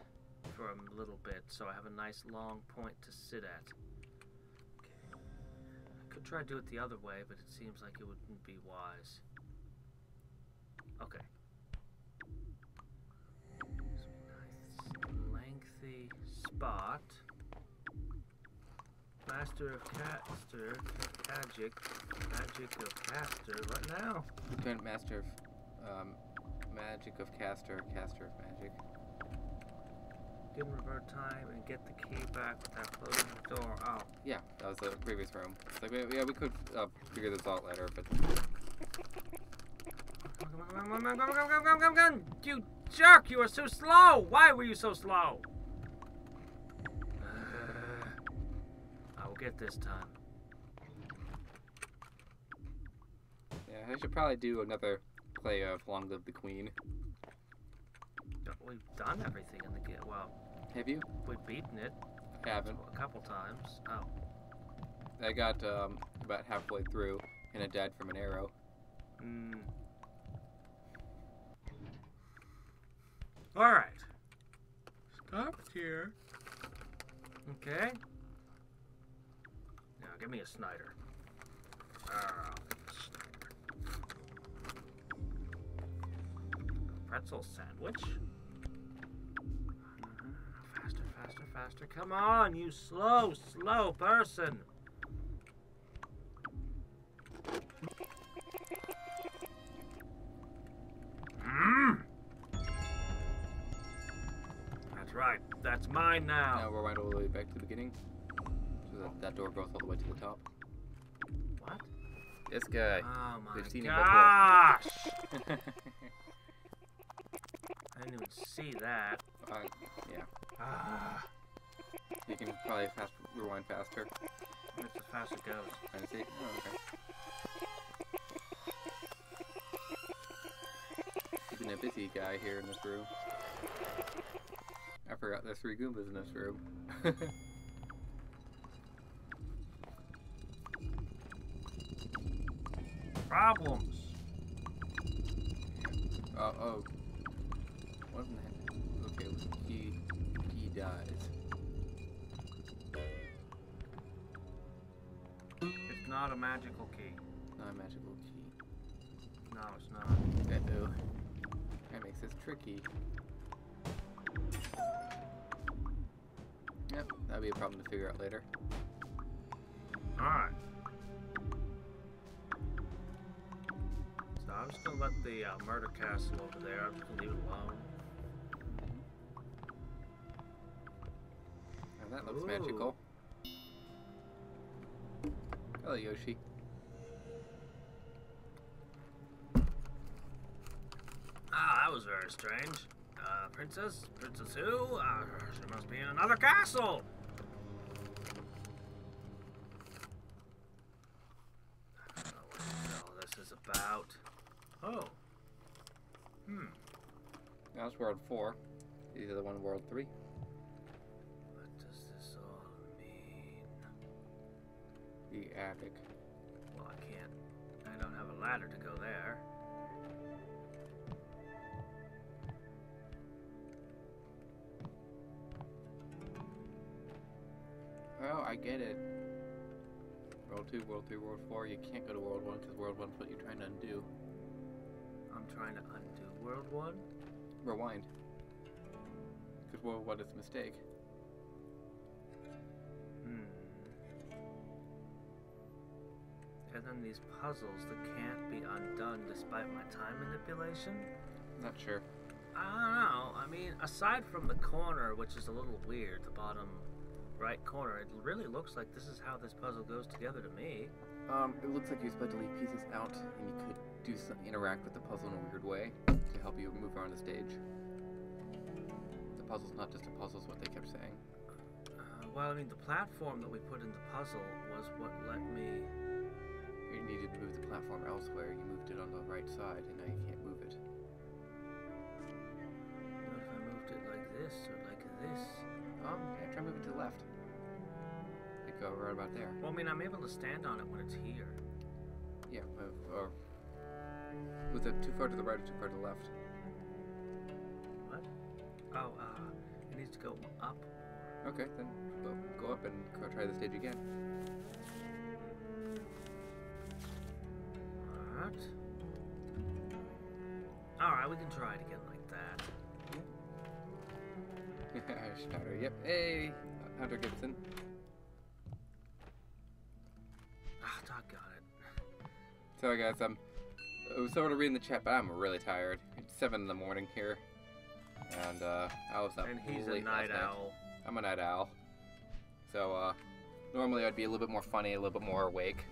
for a little bit so I have a nice long point to sit at. Okay. I could try to do it the other way, but it seems like it wouldn't be wise. Okay. Lengthy spot. Master of Caster, magic of Caster. What now? Lieutenant Master of Magic of Caster of Magic. Didn't revert time and get the key back without closing the door. Oh. Yeah, that was the previous room. It's like, yeah, we could figure this out later, but... Come. You jerk! You are so slow! Why were you so slow? I will get this time. Yeah, I should probably do another play of Long Live the Queen. We've done everything in the game. Well, have you? we've beaten it. I haven't. A couple times. Oh. I got about halfway through, and I died from an arrow. Alright. Stop here. Okay. Now, give me a Snyder. Pretzel sandwich. Faster. Come on, you slow person. That's right. That's mine now. Now rewind all the way back to the beginning. So that door goes all the way to the top. What? This guy. Oh my We've seen gosh! Him before. I didn't even see that. Yeah. Ah. You can probably rewind faster. That's as fast as it goes. Trying to see? Oh, okay. He's a busy guy here in this room. I forgot there's 3 Goombas in this room. Problems. Oh. What in the heck? Okay, he dies. It's not a magical key. Not a magical key. No, it's not. Uh-oh. That makes this tricky. Yep, that'll be a problem to figure out later. Alright. So I'm just gonna let the murder castle over there. I'm just gonna leave it alone. And that looks magical. Hello, Yoshi. Ah, that was very strange. Princess? Princess who? She must be in another castle! I don't know what the hell this is about. Oh. That was World 4. These are the one World 3. What does this all mean? The attic. Well, I can't. I don't have a ladder to go there. Oh, I get it. World 2, World 3, World 4. You can't go to World 1 because World 1's what you're trying to undo. I'm trying to undo World 1? Rewind. Because World 1 is a mistake. And then these puzzles that can't be undone despite my time manipulation? Not sure. I don't know. I mean, aside from the corner, which is a little weird, the bottom right corner, it really looks like this is how this puzzle goes together to me. It looks like you're supposed to leave pieces out, and you could do some interact with the puzzle in a weird way to help you move around the stage. The puzzle's not just a puzzle, is what they kept saying. Well, I mean, the platform that we put in the puzzle was what let me... You needed to move the platform elsewhere. You moved it on the right side, and now you can't move it. What if I moved it like this or like this? Yeah, try moving to the left. Like go right about there. Well, I mean, I'm able to stand on it when it's here. Yeah, or was it too far to the right or too far to the left? What? Oh, it needs to go up. Okay, then go up and go try the stage again. Alright, we can try it again like that. Schneider, yep. Hey, Hunter Gibson. Ah, doggone it. So, guys, I was sort of reading the chat, but I'm really tired. It's 7 in the morning here, and I was up and he's late a night last owl. I'm a night owl. So, normally I'd be a little bit more funny, a little bit more awake,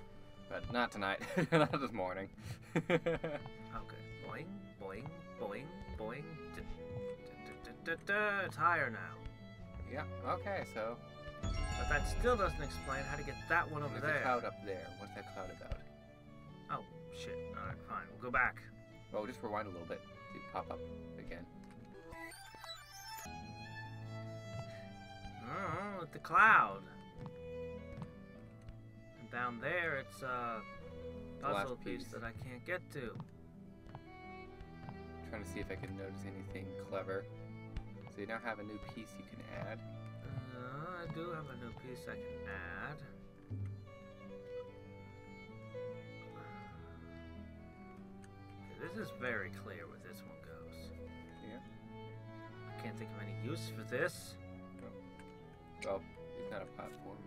but not tonight. Not this morning. Okay. Boing, boing, boing, boing. It's higher now. Yeah, okay, so... But that still doesn't explain how to get that one over There's there. a cloud up there. What's that cloud about? Oh, shit. Alright, fine. We'll go back. Well, just rewind a little bit. See it pop up again. Oh, it's the cloud. And down there, it's a puzzle piece that I can't get to. Trying to see if I can notice anything clever. So you now have a new piece you can add. I do have a new piece I can add. Okay, this is very clear where this one goes. Yeah. I can't think of any use for this. Well, it's not a platform.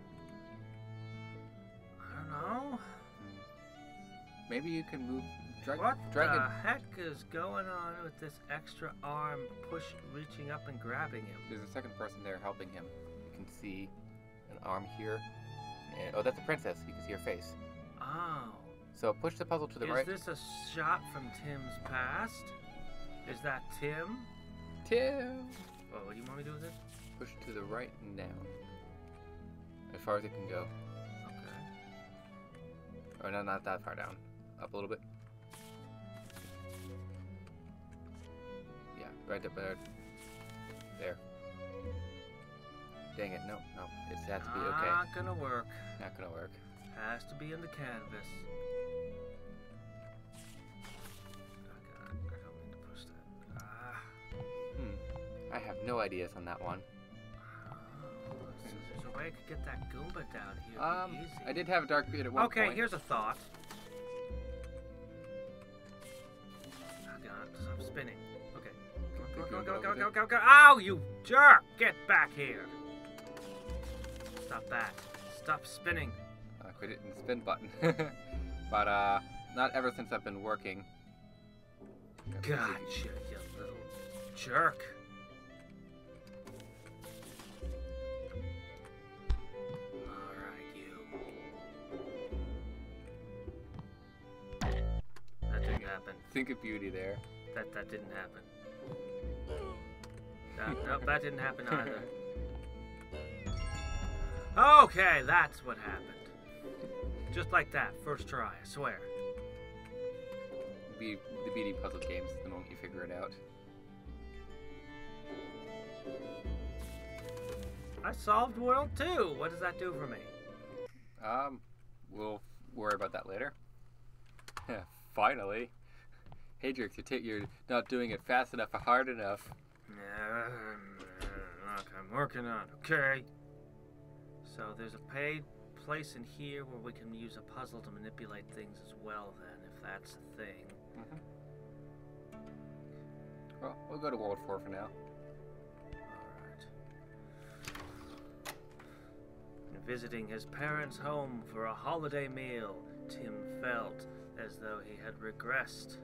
I don't know. Maybe you can move... What the heck is going on with this extra arm reaching up and grabbing him? There's a second person there helping him. You can see an arm here. And, oh, that's a princess. You can see her face. Oh. So push the puzzle to the right. Is this a shot from Tim's past? Is that Tim? Tim! Well, what do you want me to do with it? Push it to the right and down. As far as it can go. Okay. Or no, not that far down. Up a little bit. Yeah, right up there. There. Dang it, no. It has to be okay. Not gonna work. Not gonna work. Has to be in the canvas. I don't mean to push that. I have no ideas on that one. So there's a way I could get that Goomba down here. Easy. I did have a dark beard at one point. Okay, here's a thought. Stop spinning. Okay. Go. Ow, you jerk! Get back here. Stop that. Stop spinning. I quit hitting the spin button. But, not ever since I've been working. Gotcha, you little jerk. Alright, you. That didn't happen. Think of beauty there. That didn't happen. Nope, that didn't happen either. Okay, that's what happened. Just like that, first try, I swear. The beauty puzzle games the moment you figure it out. I solved World 2. What does that do for me? we'll worry about that later. Finally. Hadriex, you're not doing it fast enough or hard enough. Yeah, look, I'm working on it, okay? So there's a paid place in here where we can use a puzzle to manipulate things as well, then, if that's a thing. Well, we'll go to World 4 for now. Alright. Visiting his parents' home for a holiday meal, Tim felt as though he had regressed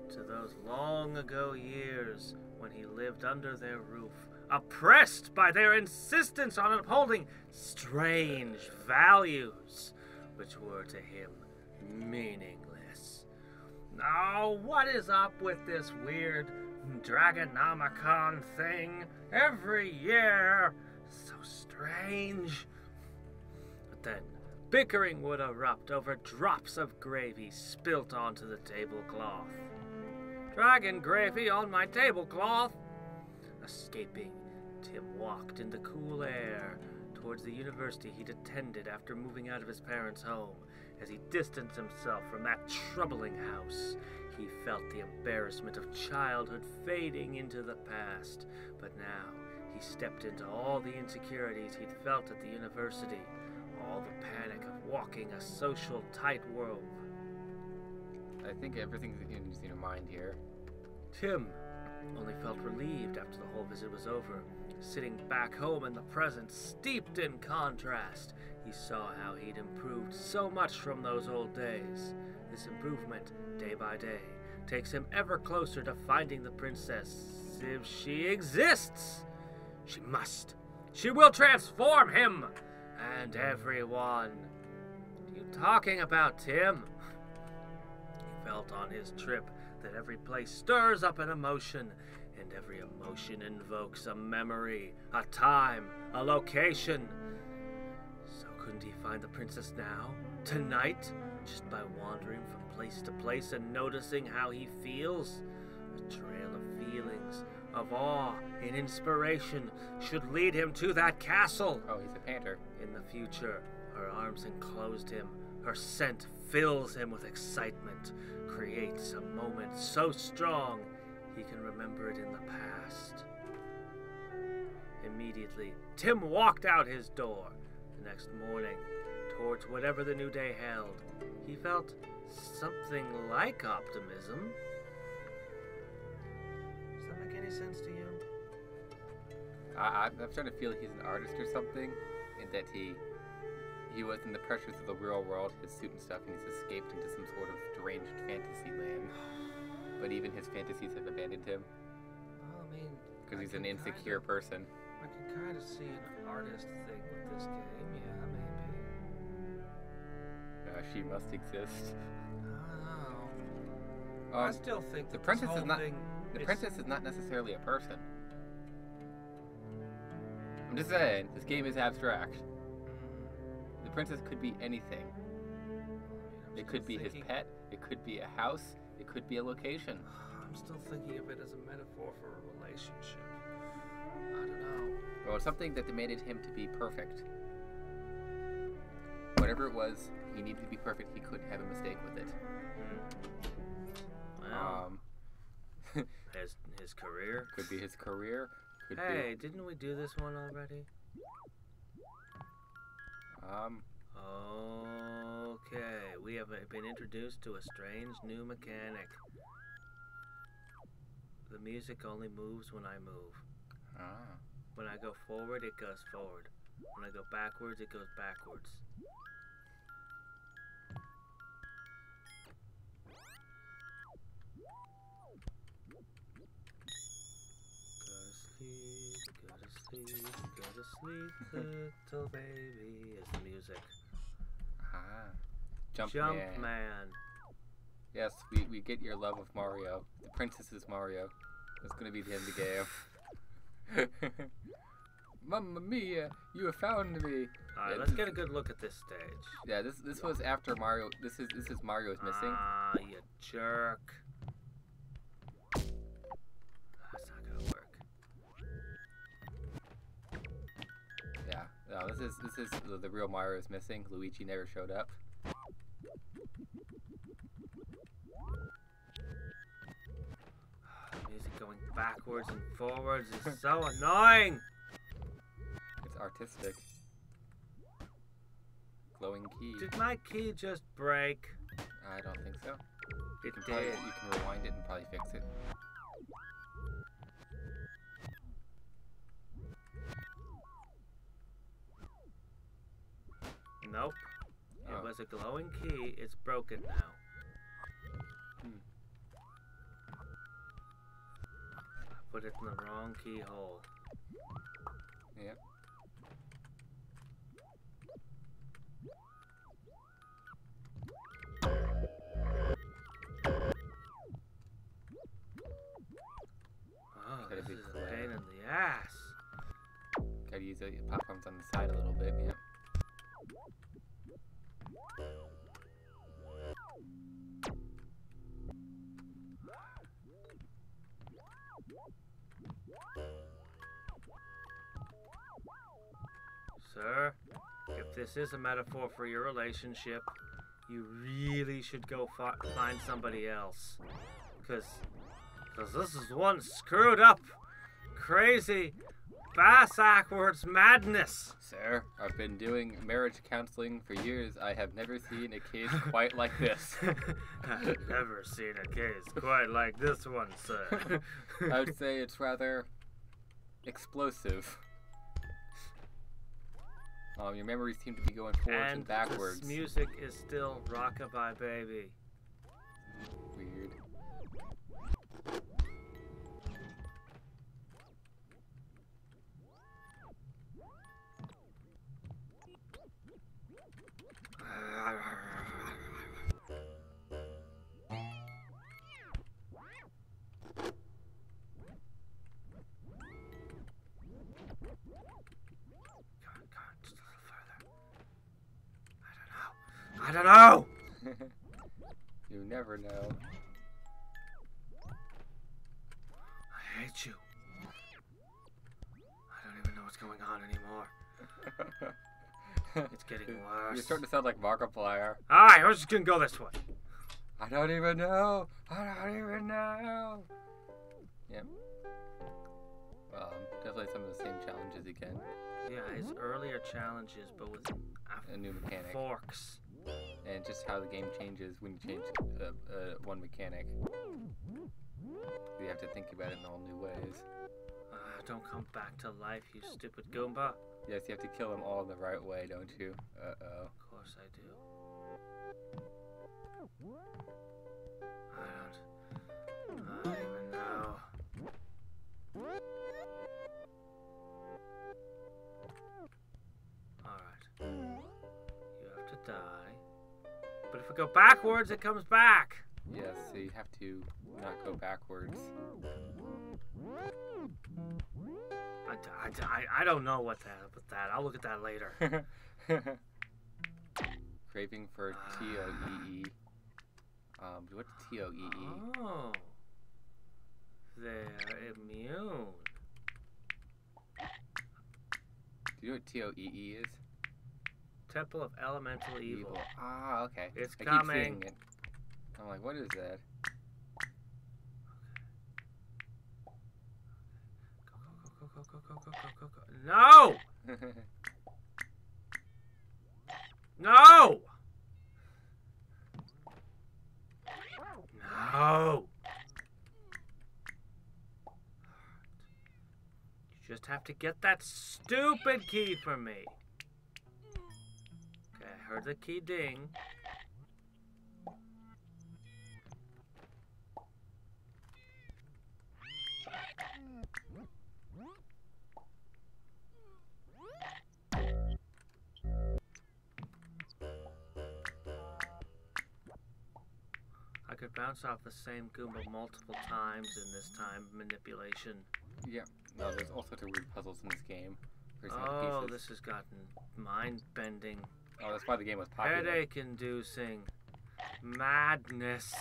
to those long ago years when he lived under their roof, oppressed by their insistence on upholding strange values, which were to him meaningless. Now, what is up with this weird Dragonomicon thing every year? So strange. But then, bickering would erupt over drops of gravy spilt onto the tablecloth. Dragon gravy on my tablecloth! Escaping, Tim walked in the cool air towards the university he'd attended after moving out of his parents' home. As he distanced himself from that troubling house, he felt the embarrassment of childhood fading into the past. But now, he stepped into all the insecurities he'd felt at the university, all the panic of walking a social tightrope. I think everything's in your mind here. Tim only felt relieved after the whole visit was over. Sitting back home in the present, steeped in contrast, he saw how he'd improved so much from those old days. This improvement, day by day, takes him ever closer to finding the princess. If she exists, she must. She will transform him and everyone. What are you talking about, Tim? He felt on his trip that every place stirs up an emotion, and every emotion invokes a memory, a time, a location. So couldn't he find the princess now, tonight, just by wandering from place to place and noticing how he feels? A trail of feelings, of awe and inspiration should lead him to that castle. Oh, he's a painter. In the future, her arms enclosed him. Her scent fills him with excitement, creates a moment so strong he can remember it in the past. Immediately, Tim walked out his door. The next morning, towards whatever the new day held, he felt something like optimism. Does that make any sense to you? I'm starting to feel he's an artist or something, and that he was in the pressures of the real world, his suit and stuff, and he's escaped into some sort of deranged fantasy land. But even his fantasies have abandoned him. Well, I mean, because he's an insecure person. I can kind of see an artist thing with this game, yeah, maybe. She must exist. I don't know. I still think the that princess this is not. thing The princess is not necessarily a person. I'm just saying, this game is abstract. The princess could be anything. It could be his pet. It could be a house. It could be a location. I'm still thinking of it as a metaphor for a relationship. I don't know. Well, it's something that demanded him to be perfect. Whatever it was, he needed to be perfect. He couldn't have a mistake with it. Well, his career? Could be his career. Could hey, didn't we do this one already? Okay, we have been introduced to a strange new mechanic. The music only moves when I move. When I go forward, it goes forward. When I go backwards, it goes backwards. Go to sleep, little baby, is the music. Jump Man. Yes, we get your love of Mario. The princess is Mario. That's gonna be the end of the game. Mamma mia, you have found me. Alright, let's get a good look at this stage. Yeah, this was after Mario. This is Mario's missing. Ah, you jerk. That's not gonna work. Yeah, no, this is the real Mario is missing. Luigi never showed up. Going backwards and forwards is so annoying! It's artistic. Glowing key. Did my key just break? I don't think so. It You did. can rewind it and probably fix it. Nope. Oh. It was a glowing key. It's broken now. I put it in the wrong keyhole. Yep. Oh, this is a pain in the ass. Gotta use the platforms on the side a little bit, yeah. Sir, if this is a metaphor for your relationship, you really should go find somebody else. Because this is one screwed up, crazy, backwards madness. Sir, I've been doing marriage counseling for years. I have never seen a case quite like this. I've never seen a case quite like this one, sir. I would say it's rather explosive. Your memories seem to be going forwards and backwards. This music is still Rockabye Baby. Weird. I don't know. You never know. I hate you. I don't even know what's going on anymore. It's getting worse. You're starting to sound like Markiplier. Alright, we're just gonna go this way. I don't even know. I don't even know. Yep. Definitely some of the same challenges again. Yeah, his earlier challenges, but with A new mechanic. forks. And just how the game changes when you change one mechanic. You have to think about it in all new ways. Don't come back to life, you stupid Goomba. Yes, you have to kill them all the right way, don't you? Uh-oh. Of course I do. I don't even know. Alright. You have to die. But if we go backwards, it comes back. Yes, so you have to not go backwards. I don't know what that. I'll look at that later. Craving for T-O-E-E. What's T-O-E-E? Oh. They're immune. Do you know what T-O-E-E is? Temple of Elemental Evil. Ah, okay. It's I coming. keep seeing it. I'm like, what is that? Go. No! No! No! You just have to get that stupid key for me. Okay, I heard the key ding. I could bounce off the same Goomba multiple times in this time manipulation. Yeah. No, there's all sorts of weird puzzles in this game. Oh, pieces. this has gotten mind-bending, Oh, that's why the game was popular. headache-inducing, madness.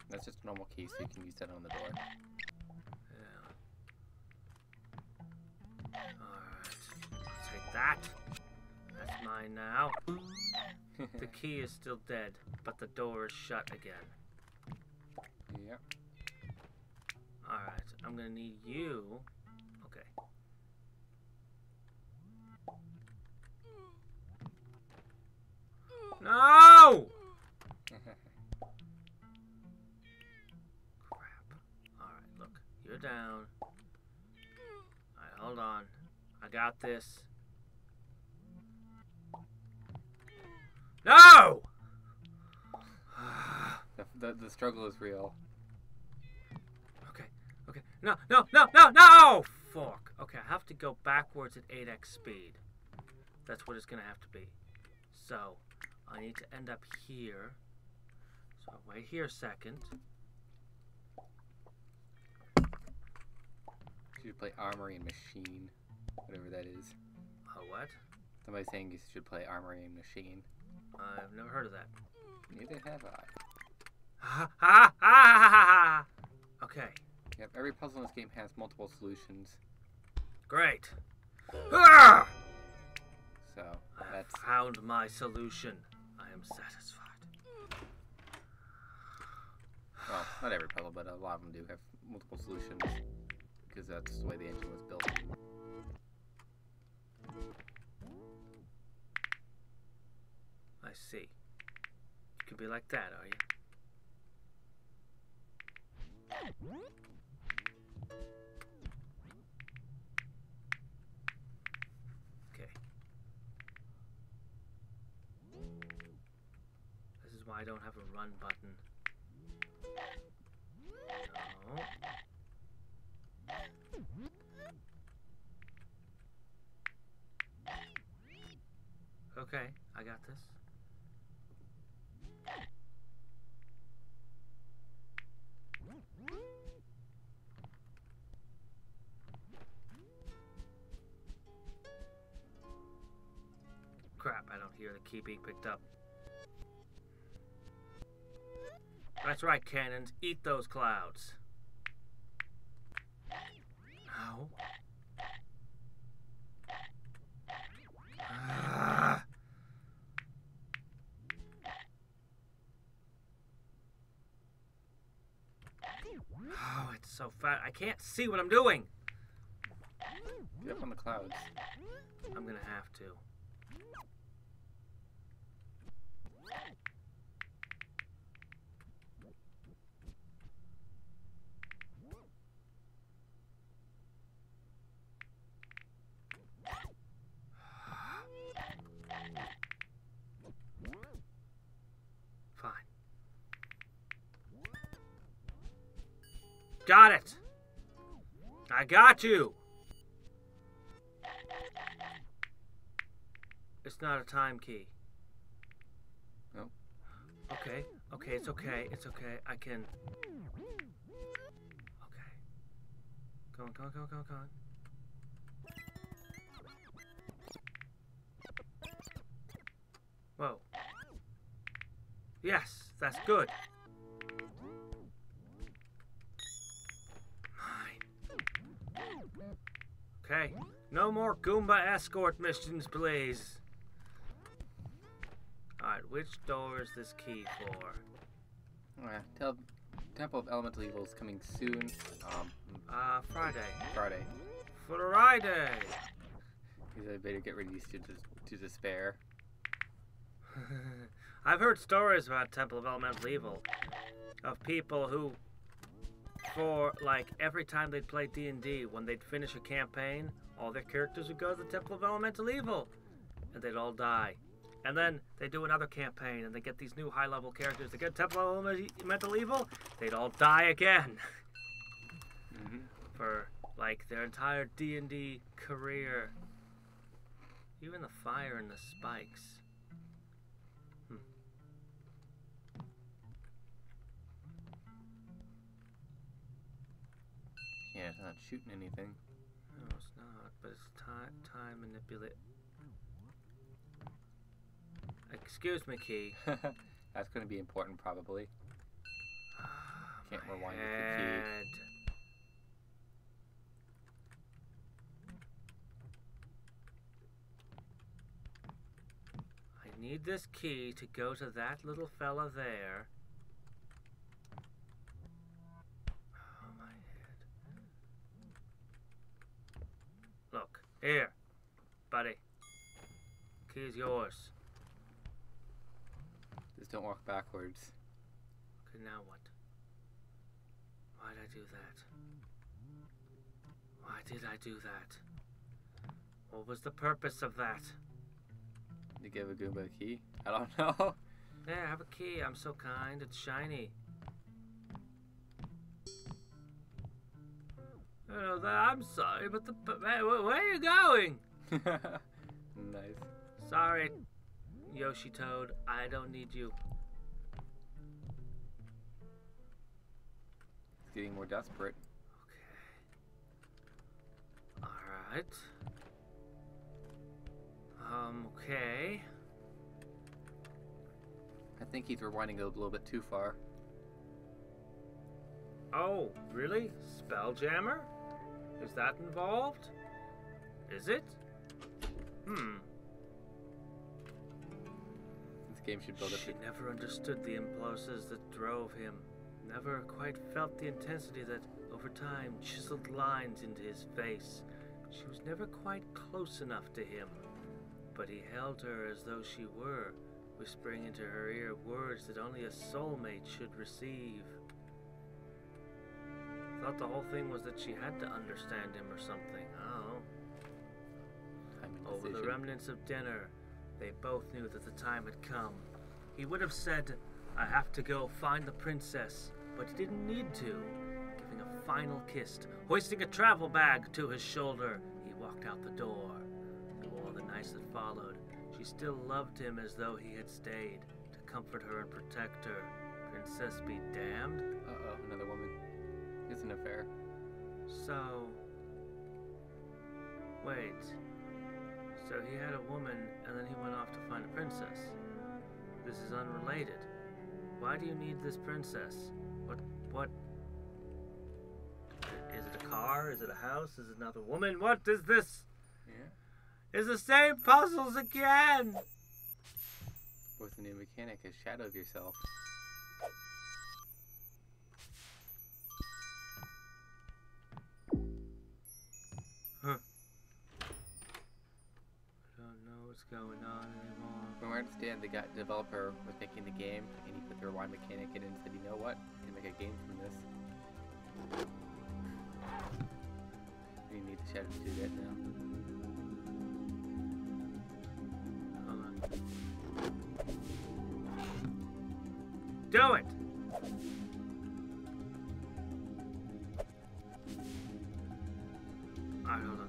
That's just a normal key, so you can use that on the door. Yeah. Alright. I'll take that. That's mine now. The key is still dead, but the door is shut again. Yep. Alright, I'm gonna need you. Okay. No! Crap. Alright, look. You're down. Alright, hold on. I got this. No! The struggle is real. Okay, okay. No, no, no, no, no! Fuck. Okay, I have to go backwards at 8x speed. That's what it's gonna have to be. So, I need to end up here. So, I'll wait here a second. You should play Armory and Machine. Whatever that is. What? Somebody's saying you should play Armory and Machine. I've never heard of that. Neither have I. Ha ha ha ha ha! Okay. Yep, every puzzle in this game has multiple solutions. Great. Ah! So, I that's... found my solution. I am satisfied. Well, not every puzzle, but a lot of them do have multiple solutions. Because that's the way the engine was built. I see. You can be like that, are you? Okay. This is why I don't have a run button. No. Okay, I got this. Crap, I don't hear the key being picked up. That's right, cannons. Eat those clouds. No. Ah. Oh, it's so fat. I can't see what I'm doing. Get up on the clouds. I'm gonna have to. Fine. Got it! I got you! It's not a time key. Nope. Okay, okay, it's okay, it's okay. I can... Okay. Go on, go on, go on, go on, go on. Whoa. Yes, that's good. Okay, no more Goomba escort missions, please. Alright, which door is this key for? Temple of Elemental Evil is coming soon. Friday. Friday. Friday! He said better get ready to despair. I've heard stories about Temple of Elemental Evil. Of people who, for like every time they'd play D&D, when they'd finish a campaign, all their characters would go to the Temple of Elemental Evil. And they'd all die. And then they do another campaign and they get these new high-level characters. They get Temple of Elemental Evil, they'd all die again. Mm-hmm. For like their entire D&D career. Even the fire and the spikes. Yeah, it's not shooting anything. No, it's not, but it's time manipulate. Excuse me, key. That's going to be important, probably. Can't rewind with the head. key. I need this key to go to that little fella there. Oh, my head. Here, buddy. Key's yours. Just don't walk backwards. Okay, now what? Why'd I do that? Why did I do that? What was the purpose of that? You give a Goomba a key? I don't know. There, have a key. I'm so kind. It's shiny. Oh, I'm sorry, but where are you going? Nice. Sorry, Yoshi Toad. I don't need you. It's getting more desperate. Okay. Alright. Okay. I think he's rewinding a little bit too far. Oh, really? Spelljammer? Is that involved? Is it? This game should build up. She never understood the impulses that drove him. Never quite felt the intensity that, over time, chiseled lines into his face. She was never quite close enough to him. But he held her as though she were, whispering into her ear words that only a soulmate should receive. Thought the whole thing was that she had to understand him or something. Oh. Over the remnants of dinner, they both knew that the time had come. He would have said, I have to go find the princess, but he didn't need to. Giving a final kiss, hoisting a travel bag to his shoulder, he walked out the door. Through all the nights that followed, she still loved him as though he had stayed, to comfort her and protect her. Princess be damned? Uh-oh, another woman. It's an affair. So... Wait... So he had a woman, and then he went off to find a princess. This is unrelated. Why do you need this princess? What? Is it a car? Is it a house? Is it another woman? What is this? Yeah. It's the same puzzles again! With the new mechanic, a shadow of yourself. Going on anymore. From what I understand, the developer was making the game, and he put the rewind mechanic in and said, you know what? I can make a game from this. You need the shadow to do that now. Hold on. Do it! Alright, hold on.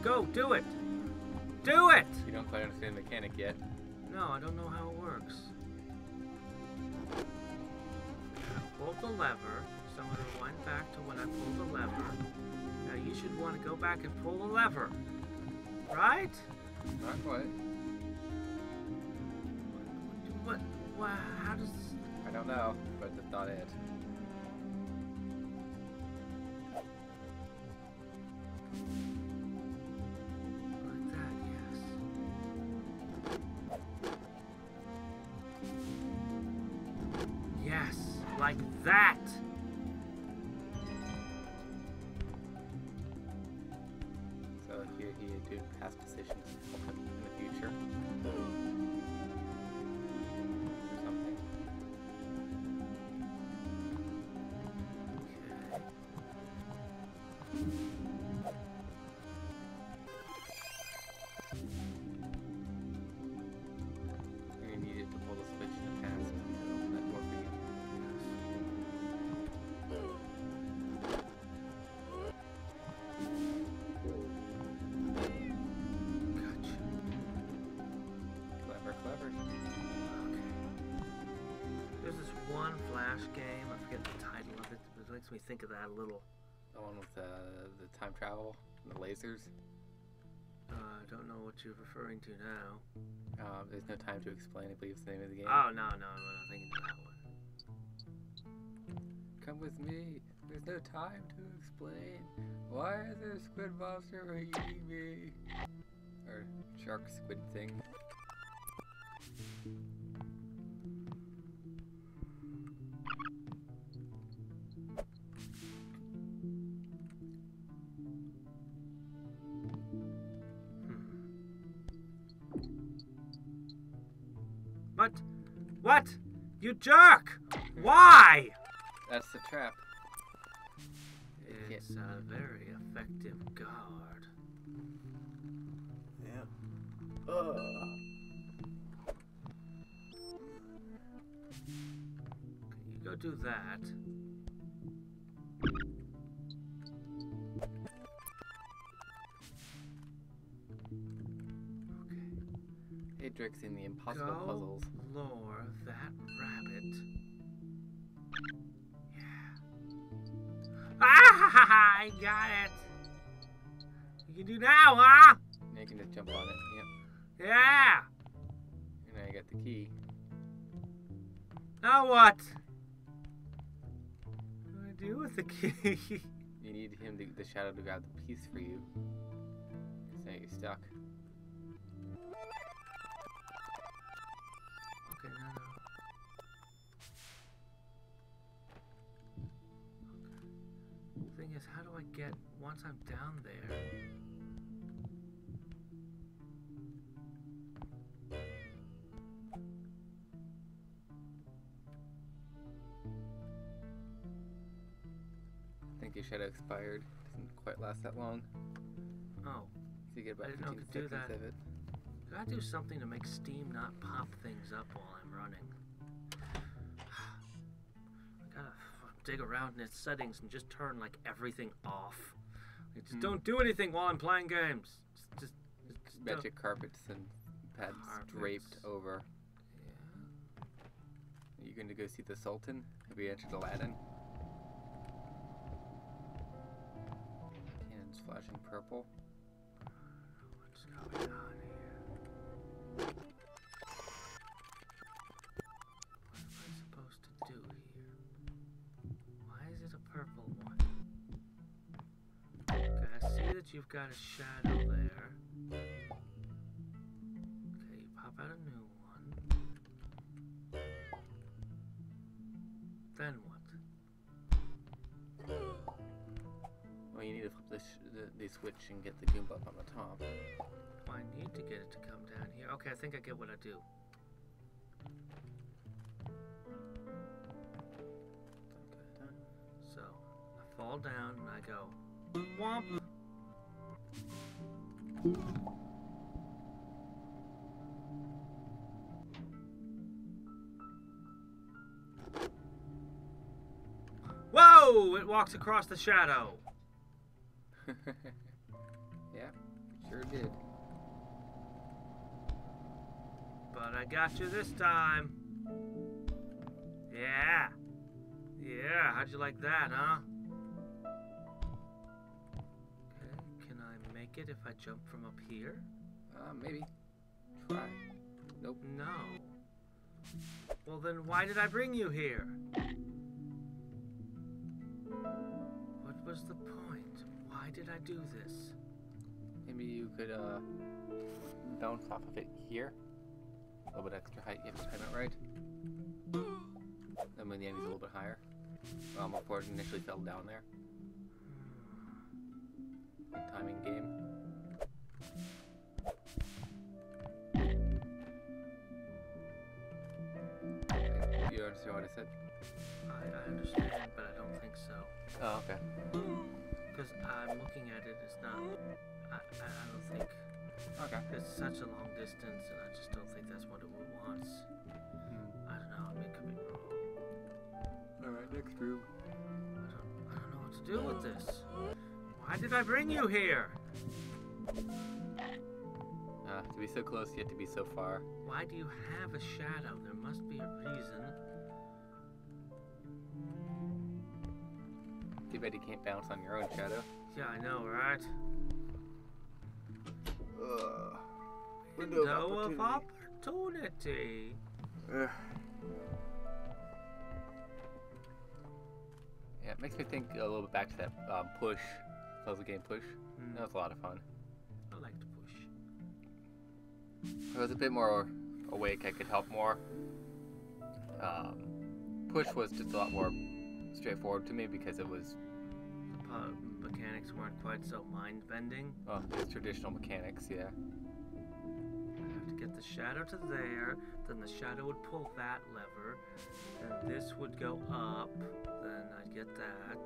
Go, do it! Do it! You don't quite understand the mechanic yet. No, I don't know how it works. Pull the lever, so I'm going to rewind back to when I pulled the lever. Now you should want to go back and pull the lever. Right? Not quite. What, how does... I don't know, but that's not it. Like that! So here he is doing past positions in the future. Or something. And you needed to pull the switch in the past and open that door for you. Clever. Okay. There's this one Flash game, I forget the title of it, but it makes me think of that a little. The one with the time travel and the lasers. I don't know what you're referring to now. There's no time to explain, I believe it's the name of the game. Oh, no, I'm not thinking of that one. Come with me. There's no time to explain. Why is there a squid monster eating me? Or shark squid thing. What? You jerk! Why? That's the trap. It's a very effective guard. Yeah. You go do that. Hadriex in the impossible Go puzzles. lure that rabbit. Yeah. Ah! I got it. You can do now, huh? Now you can just jump on it. Yep. Yeah. And now you got the key. Now what? What do I do with the key? You need the shadow to grab the piece for you. So now you're stuck. Okay, no. Okay. The thing is, how do I get, once I'm down there? I think your shadow expired. Doesn't quite last that long. Oh, So you get about I didn't know 15 it could do seconds that. of it. gotta do something to make steam not pop things up while I'm running. I gotta dig around in its settings and just turn like everything off. Just don't do anything while I'm playing games. Just Magic carpets and pads draped over. Yeah. Are you going to go see the Sultan? Have you entered Aladdin? Cannons flashing purple. What's going on here? What am I supposed to do here? Why is it a purple one? Okay, I see that you've got a shadow there. Okay, you pop out a new one. Then what? Well, you need to flip the switch and get the Goomba up on the top. I need to get it to come down here. Okay, I think I get what I do. So, I fall down and I go, womp. Whoa! It walks across the shadow. Yeah, sure did. But I got you this time. Yeah. Yeah, how'd you like that, huh? Okay, can I make it if I jump from up here? Maybe. Try. Nope. No. Well then why did I bring you here? What was the point? Why did I do this? Maybe you could, bounce off of it here. A little bit extra height, you have to time it right. Then when the enemy's a little bit higher. Before it initially fell down there. Good timing game. Okay. You understand what I said? I understand, but I don't think so. Oh, okay. Because I'm looking at it, it's not... I don't think... Okay. It's such a long distance, and I just don't think that's what it wants. I don't know, I mean, it could be wrong. Alright, next room. I don't know what to do with this. Why did I bring you here? To be so close, yet to be so far. Why do you have a shadow? There must be a reason. Too bad you can't bounce on your own shadow. Yeah, I know, right? Window of opportunity. Yeah, it makes me think a little bit back to that push, puzzle game push. That was a lot of fun. I like to push. If I was a bit more awake, I could help more. Push was just a lot more straightforward to me because it was... The mechanics weren't quite so mind-bending. Oh, it's traditional mechanics, yeah. I have to get the shadow to there, then the shadow would pull that lever, then this would go up, then I'd get that.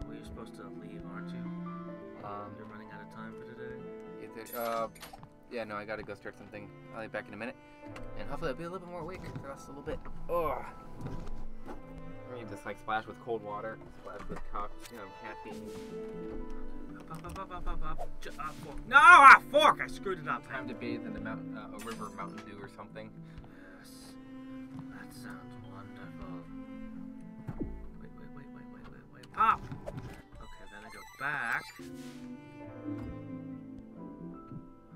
Well, you're supposed to leave, aren't you? You're running out of time for today? Is it, yeah, no, I gotta go start something. I'll be back in a minute. And hopefully I'll be a little bit more awake for us a little bit. Oh. I need just like splash with cold water, splash with caffeine. Fork. No, a fork! I screwed it up. Time to bathe in the mountain, a river of Mountain Dew or something. Yes, that sounds wonderful. Wait. Pop! Okay, then I go back.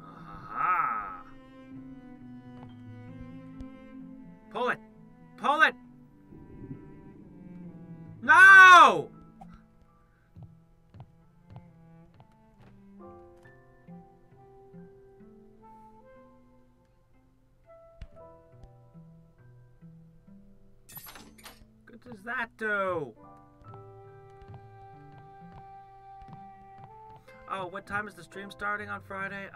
Aha! Pull it! Pull it! No! What does that do? Oh, what time is the stream starting on Friday?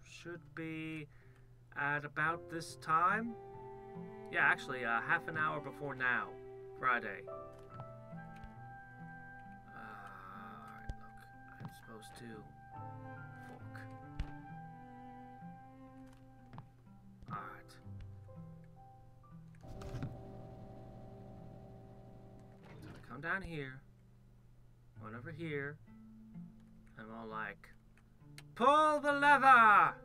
Should be at about this time. Yeah, actually, half an hour before now, Friday. Alright, look, I'm supposed to fork. Alright. So I come down here, run over here, and I'm all like, pull the lever!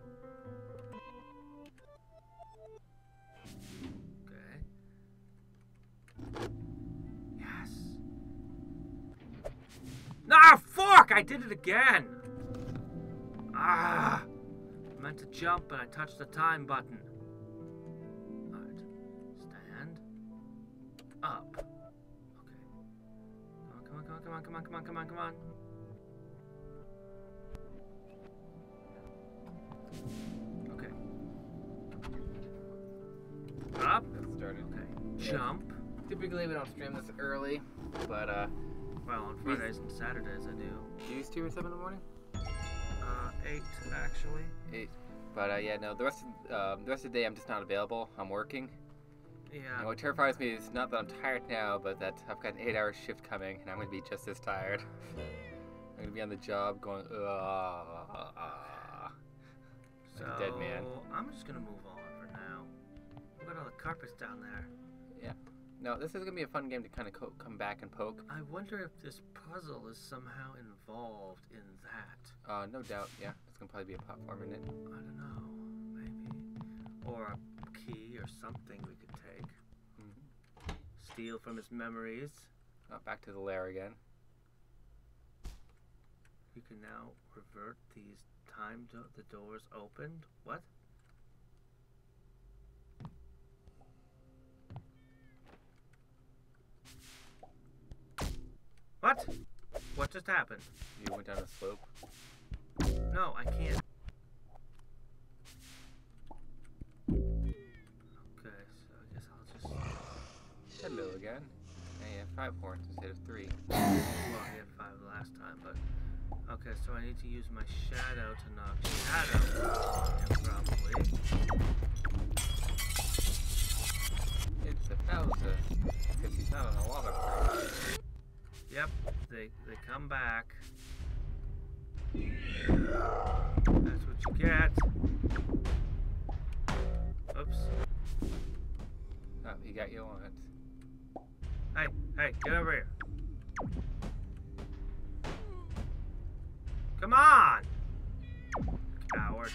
Yes. Ah, fork! I did it again! Ah! I meant to jump, but I touched the time button. Alright. Stand. Up. Okay. Come on. Okay. Up. That started. Okay. Jump. Typically we don't stream this early, but well, on Fridays and Saturdays I do. Do you stream at 7 in the morning? 8 actually. 8. But yeah, no, the rest of the day I'm just not available. I'm working. Yeah. And what terrifies me is not that I'm tired now, but that I've got an 8-hour shift coming, and I'm gonna be just as tired. I'm gonna be on the job going, like a dead man. I'm just gonna move on for now. Look at all the carpets down there. Yeah. No, this is gonna be a fun game to kind of come back and poke. I wonder if this puzzle is somehow involved in that. No doubt. Yeah, it's gonna probably be a platform in it. I don't know. Maybe. Or a key or something we could take. Mm-hmm. Steal from his memories. Back to the lair again. You can now revert these the doors opened. What? What? What just happened? You went down a slope. No, I can't. Okay, so I guess I'll just... Hello again. Now you have 5 horns instead of 3. Well, I had 5 last time, but... Okay, so I need to use my shadow to knock shadow. Yeah, probably. It's a Bowser, because he's not on a lava break. Yep, they come back. That's what you get. Oops. Oh, he got you on it. Hey, get over here. Come on! Coward.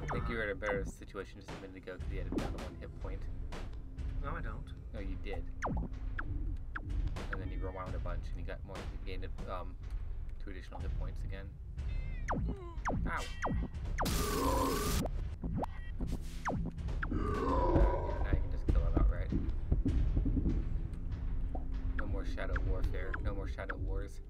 I think you were in a better situation just a minute ago because you had another 1 hit point. No, I don't. No, you did. And then you rewound a bunch and you got more. You gained 2 additional hit points again. Ow. Now you can just kill him outright. No more shadow warfare. No more shadow wars.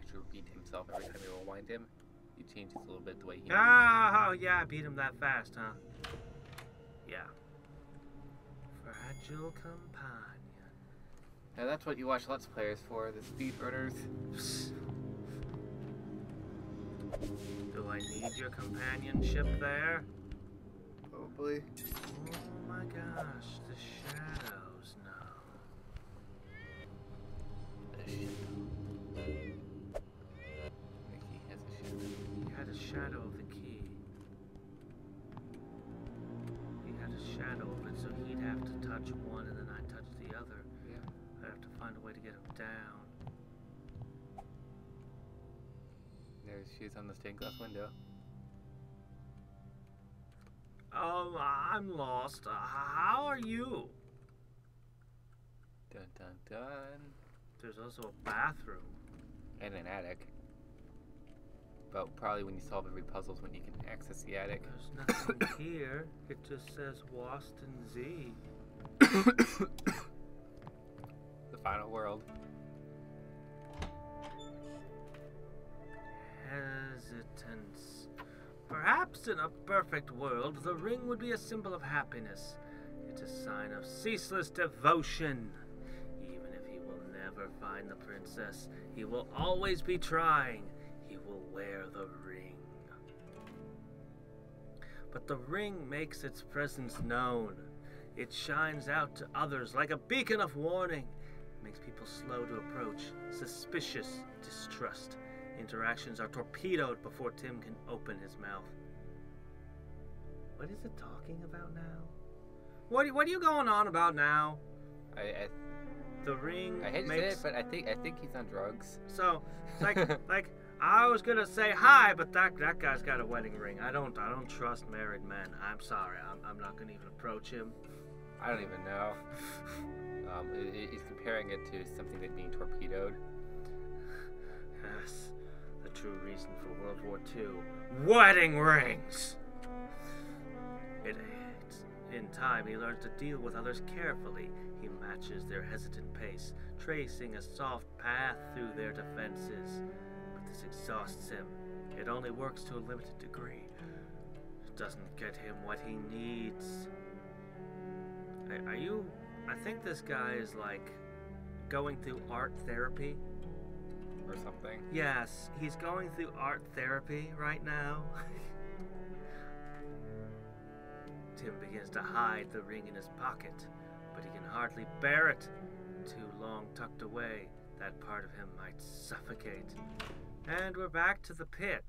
actually repeat himself every time you rewind him. He changes a little bit the way he Oh, yeah, I beat him that fast, huh? Yeah. Fragile companion. Now that's what you watch Let's Players for, the speedrunners. Do I need your companionship there? Probably. Oh my gosh, the shadows now. The shadow. The key has a shadow. He had a shadow of the key. He had a shadow of it, so he'd have to touch one and then I'd touch the other. Yeah. I'd have to find a way to get him down. There she is on the stained glass window. Oh, I'm lost. How are you? Dun dun dun. There's also a bathroom. And an attic. But probably when you solve every puzzle is when you can access the attic. There's nothing here. It just says Waston Z. The final world. Hesitance. Perhaps in a perfect world, the ring would be a symbol of happiness. It's a sign of ceaseless devotion. Even if he will never find the princess, he will always be trying. He will wear the ring. But the ring makes its presence known. It shines out to others like a beacon of warning. It makes people slow to approach, suspicious, distrust. Interactions are torpedoed before Tim can open his mouth. What is it talking about now? What are you going on about now? The ring I hate to say makes... it, but I think he's on drugs. So, like I was gonna say hi, but that guy's got a wedding ring. I don't trust married men. I'm sorry. I'm not gonna even approach him. I don't even know. He's comparing it to something that's being torpedoed. Yes, the true reason for World War II. Wedding rings! In time, he learns to deal with others carefully. He matches their hesitant pace, tracing a soft path through their defenses. But this exhausts him. It only works to a limited degree. It doesn't get him what he needs. I think this guy is like going through art therapy. Or something. Yes, he's going through art therapy right now. Tim begins to hide the ring in his pocket, but he can hardly bear it. Too long tucked away, that part of him might suffocate. And we're back to the pit.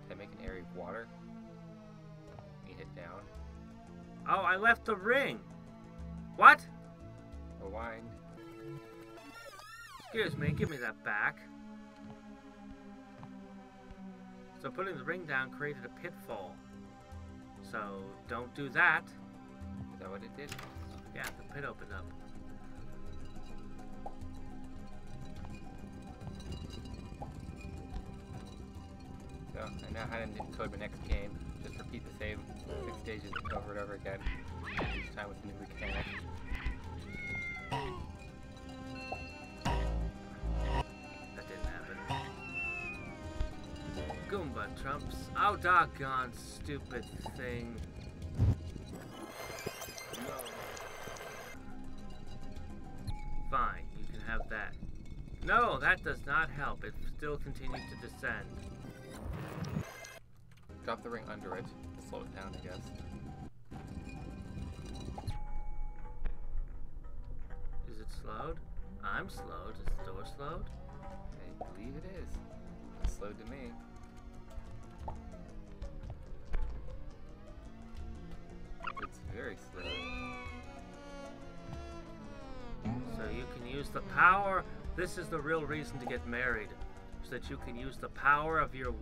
Can I make an area of water? You hit down. Oh, I left the ring. What? Rewind. Excuse me, give me that back. So putting the ring down created a pitfall. So don't do that. Is that what it did? Yeah, the pit opened up. So I know how to code my next game. Just repeat the same 6 stages over and over again. Each time with a new mechanic. That didn't happen. Goomba trumps. Oh, doggone stupid thing. Fine, you can have that. No, that does not help. It still continues to descend. Drop the ring under it to slow it down, I guess. Is it slowed? I'm slowed. Is the door slowed? I believe it is. It's slowed to me. It's very slow. So you can use the power. This is the real reason to get married. So that you can use the power of your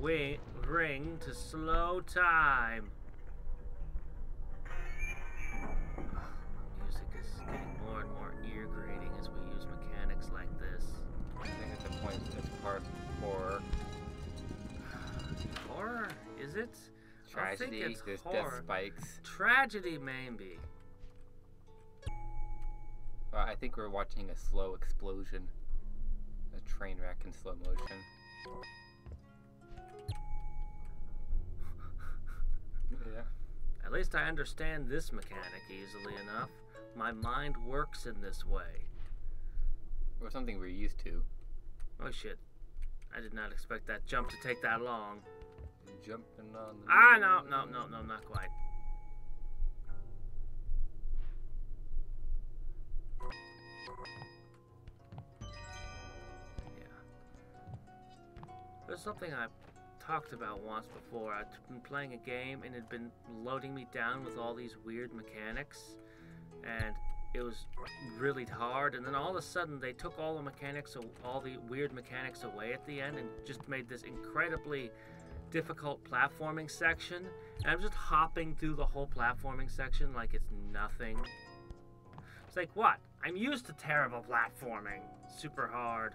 ring to slow time. Music is getting more and more ear-grating as we use mechanics like this. I think at the point it's part horror. Horror? Is it? tragedy, it's there's horror. death spikes. Tragedy, maybe. Well, I think we're watching a slow explosion. A train wreck in slow motion. Yeah. At least I understand this mechanic easily enough. My mind works in this way. Or something we're used to. Oh shit. I did not expect that jump to take that long. Jumping on the No, not quite. Yeah. There's something I talked about once before. I'd been playing a game and it'd been loading me down with all these weird mechanics, and it was really hard, and then all of a sudden they took all the mechanics, all the weird mechanics away at the end and just made this incredibly difficult platforming section, and I'm just hopping through the whole platforming section like it's nothing. It's like, what? I'm used to terrible platforming. Super hard.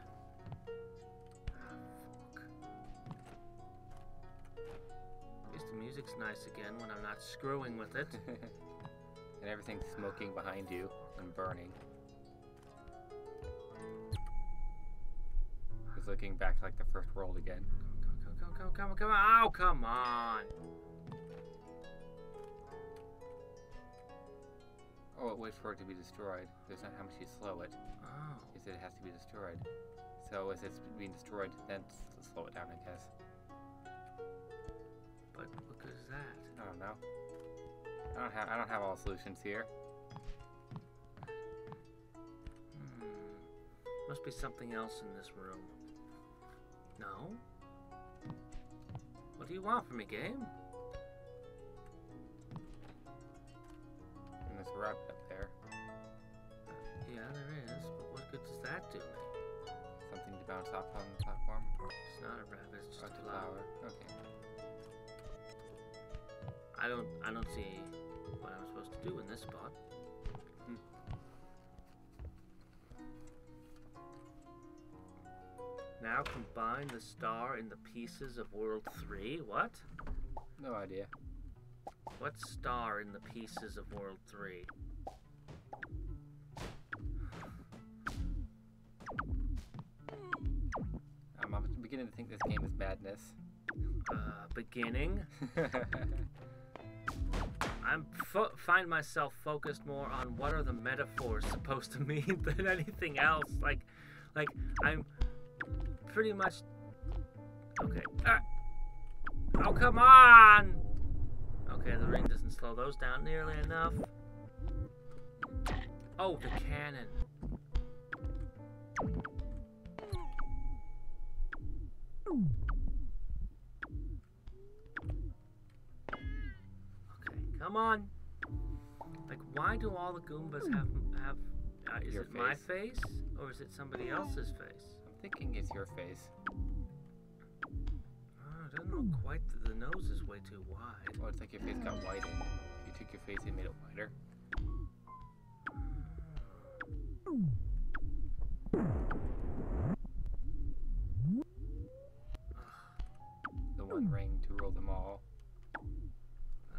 At least the music's nice again when I'm not screwing with it. And everything's smoking behind you and burning. It's looking back like the first world again. Come on. Oh, come on. Oh, it waits for it to be destroyed. There's not how much you slow it. Oh. It said it has to be destroyed. So as it's being destroyed, then slow it down, I guess. But what good is that? I don't know. I don't have all the solutions here. Must be something else in this room. No? What do you want from me, game? And there's a rabbit up there. Yeah, there is. But what good does that do me? Something to bounce off on the platform. It's not a rabbit. It's just Oh, it's a flower. Okay. I don't see what I'm supposed to do in this spot. Now combine the star in the pieces of World 3. What? No idea. What star in the pieces of World 3? I'm beginning to think this game is madness. Beginning? Find myself focused more on what are the metaphors supposed to mean than anything else. Like I'm pretty much okay. Oh, come on! Okay, the ring doesn't slow those down nearly enough. Oh, the cannon. Okay, come on. Like, why do all the Goombas have is Your it my face. face or is it somebody else's face? I'm thinking it's your face. It doesn't look quite. The nose is way too wide. Oh, it's like your face got widened. You took your face and made it wider. The one ring to rule them all.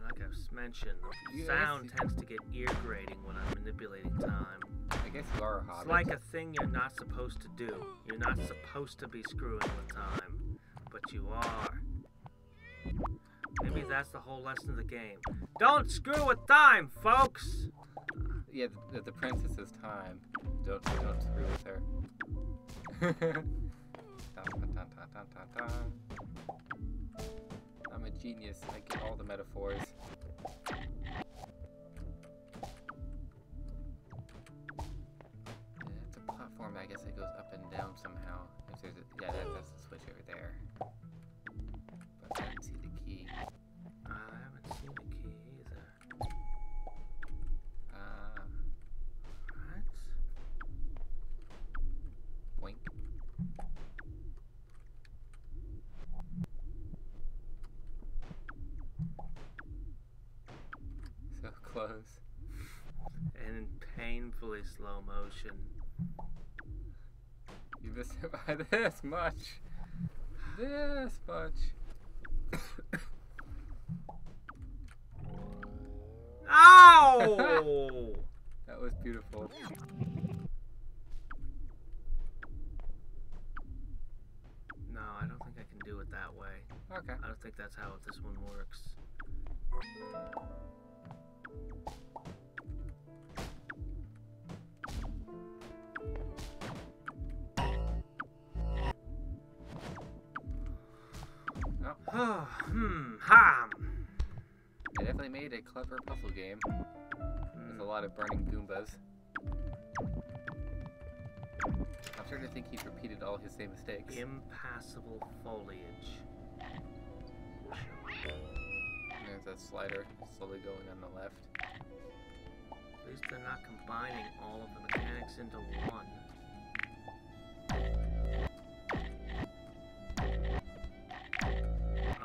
Like I've mentioned, the Yes. sound tends to get ear grating when I'm manipulating time. I guess you are a hobbit. It's like a thing you're not supposed to do. You're not supposed to be screwing with time, but you are. Maybe that's the whole lesson of the game. Don't screw with time, folks! Yeah, the princess's time. Don't screw with her. Dun, dun, dun, dun, dun, dun. I'm a genius. I get all the metaphors. It's a platform. I guess it goes up and down somehow. If there's a, yeah, that's the switch over there. But I didn't see the key. I haven't seen the key either. What? Boink. So close. And in painfully slow motion. You missed it by this much. This much. Ow! That was beautiful. No, I don't think I can do it that way. Okay. I don't think that's how this one works. Oh. Ha! They definitely made a clever puzzle game with a lot of burning Goombas. I'm starting to think he's repeated all his same mistakes. Impassable foliage. There's a slider slowly going on the left. At least they're not combining all of the mechanics into one.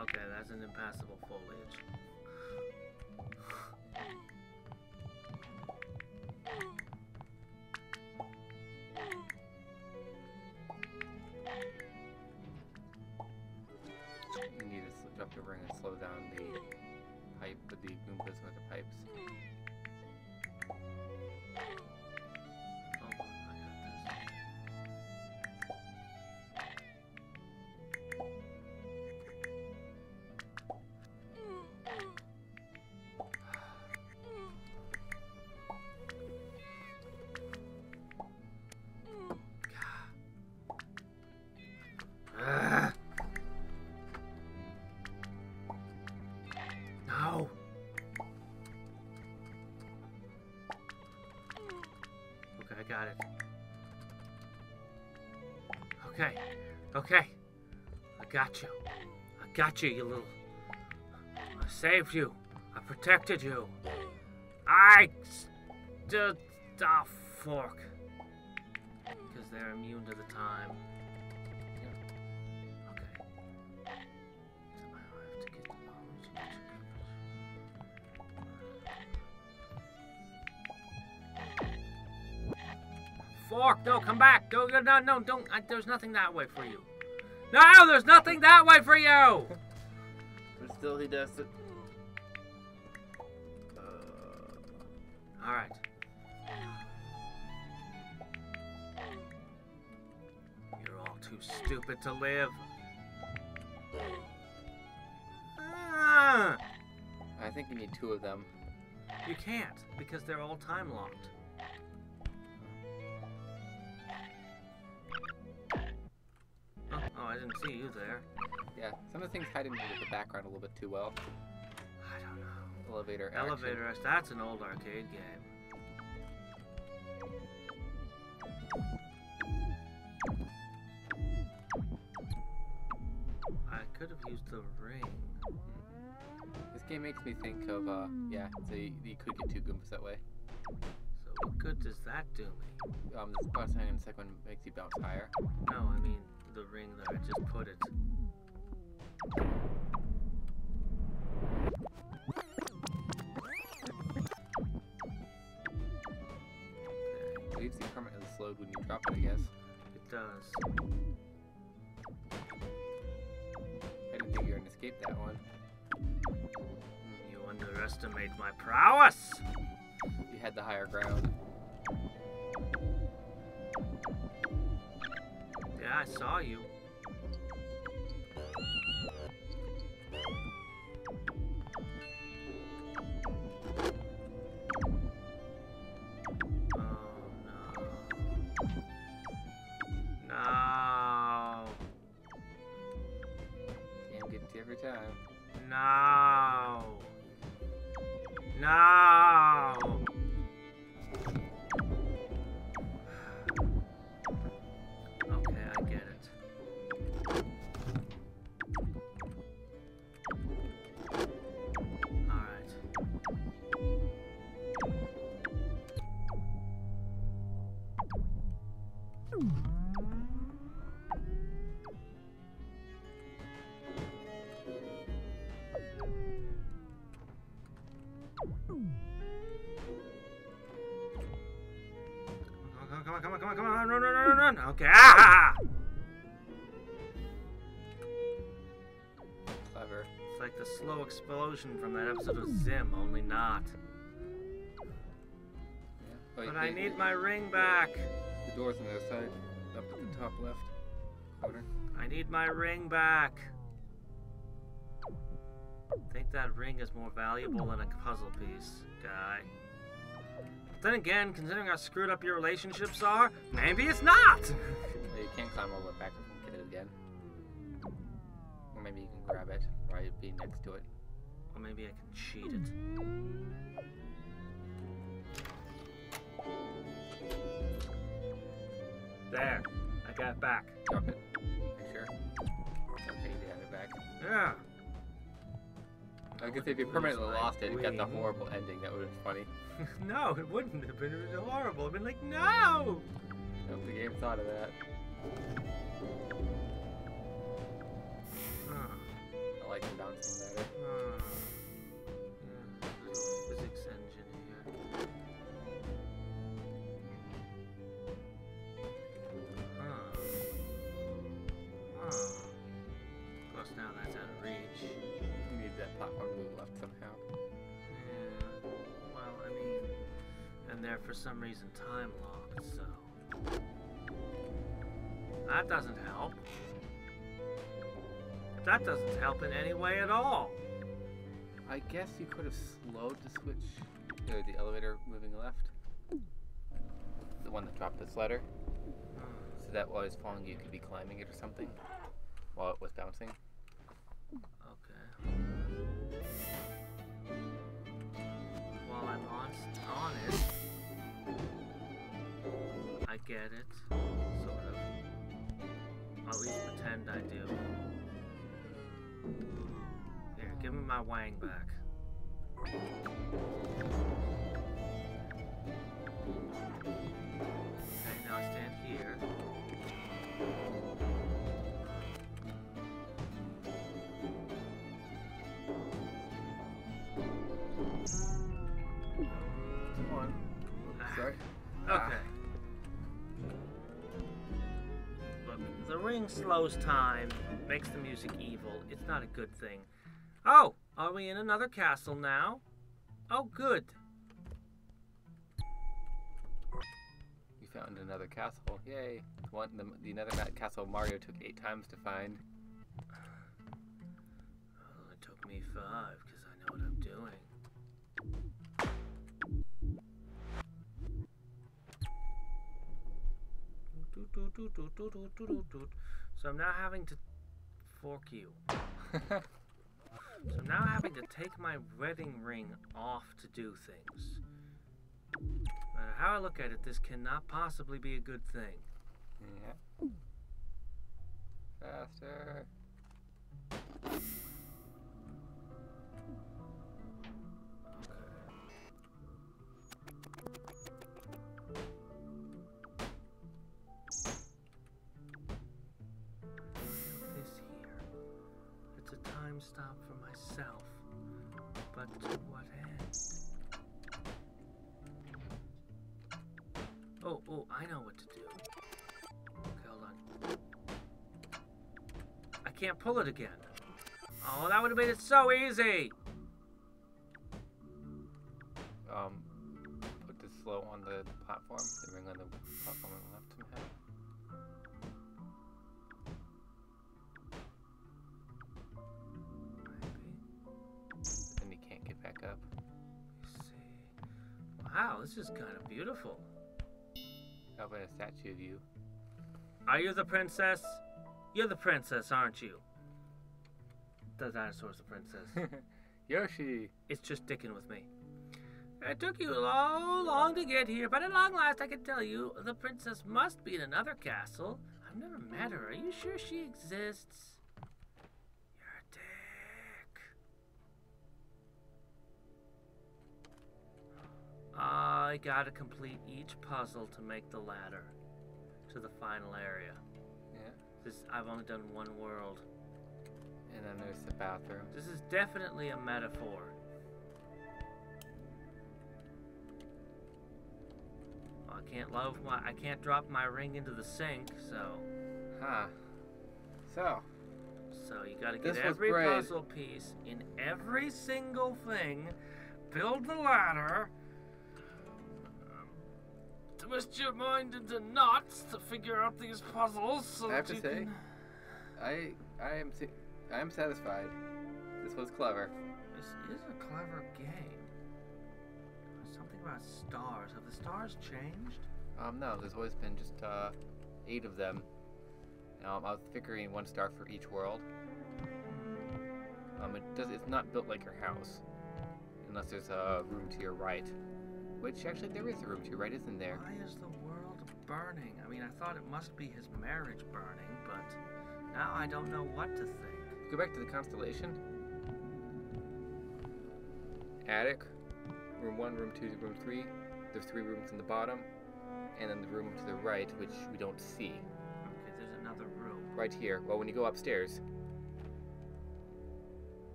Okay, that's an impassable foliage. You need to drop the ring and slow down the pipe with the Goombas with the pipes. Hold on, I got this. No. Okay, I got it. Okay. Okay. I got you. I got you, you little... I saved you. I protected you. Ah, fork. Because they're immune to the time. Okay. So I have to get the fork, no, come back. No, don't. There's nothing that way for you. No, there's nothing that way for you. But still, he does it. All right. You're all too stupid to live. Ah, I think you need two of them. you can't, because they're all time locked. Oh, I didn't see you there. Yeah, some of the things hide into the background a little bit too well. I don't know. Elevator action. Elevator, that's an old arcade game. I could have used the ring. This game makes me think of, yeah, so you could get two Goombas that way. So what good does that do me? The boss hang in the second one makes you bounce higher. No, I mean the ring that I just put it. It leaves you permanently slowed when you drop it, I guess. It does. I didn't think you were gonna escape that one. You underestimate my prowess! You had the higher ground. Yeah, I saw you. No. Damn, getting to you every time. No. No. Okay, I get it. All right. Come on, run. Okay, Clever. It's like the slow explosion from that episode of Zim, only not. Wait, But I need my ring back. The door's on the other side, up at the top left corner. I need my ring back. I think that ring is more valuable than a puzzle piece, guy. But then again, considering how screwed up your relationships are, maybe it's not! Well, you can't climb all the way back and get it again. Or maybe you can grab it, right? Be next to it. Or maybe I can cheat it. There. I got it back. Drop it. Make sure. It's okay to have it back. Yeah. I guess if you permanently lost it and got the horrible ending, that would have been funny. No, it wouldn't have been. It was horrible. I've been like, no! I hope the game thought of that. I like the bouncing better. Yeah, physics engine here. Of course, now that's out of reach. You need that platform to move left somehow. Yeah. Well, I mean, and they're for some reason time locked, so that doesn't help. That doesn't help in any way at all. I guess you could have slowed the switch, the elevator moving left. The one that dropped this ladder. So that while it's falling, you could be climbing it or something while it was bouncing. Okay. While I'm on it, I get it, sort of. I'll at least pretend I do. Here, give me my wang back. Okay, now I stand here. Come on. Sorry. Okay. Look, the ring slows time, makes the music evil. It's not a good thing. Oh, are we in another castle now? Oh, good. You found another castle. Yay. The another castle Mario took 8 times to find. Well, it took me 5 because I know what I'm doing. So I'm now having to fork you. So I'm now having to take my wedding ring off to do things. No matter how I look at it, this cannot possibly be a good thing. Yeah. Faster. Time stop for myself, but to what end? Oh, I know what to do. Okay, hold on. I can't pull it again. Oh, that would have made it so easy! Put the slow on the platform, the ring on the platform on the left somehow. Then you can't get back up. Let me see. Wow, this is kind of beautiful. How about a statue of you? Are you the princess? You're the princess, aren't you? The dinosaur's the princess. Yoshi! It's just sticking with me. It took you long to get here, but at long last I can tell you the princess must be in another castle. I've never met her. Are you sure she exists? You're a dick. I gotta complete each puzzle to make the ladder to the final area. Yeah. I've only done one world. And then there's the bathroom. This is definitely a metaphor. I can't drop my ring into the sink, so. Huh. So You gotta get This was every Braid. puzzle piece in every single thing, build the ladder, twist your mind into knots to figure out these puzzles so I have that to you say, can... I am satisfied. This was clever. This is a clever game. There's something about stars. Have the stars changed? No, there's always been just 8 of them. I was figuring 1 star for each world. It's not built like your house, unless there's a room to your right. Which actually there is a room to your right, isn't there? Why is the world burning? I mean, I thought it must be his marriage burning, but now I don't know what to think. Go back to the constellation. Attic, room 1, room 2, room 3. There's 3 rooms in the bottom, and then the room to the right, which we don't see. Okay, there's another room. Right here. Well, when you go upstairs,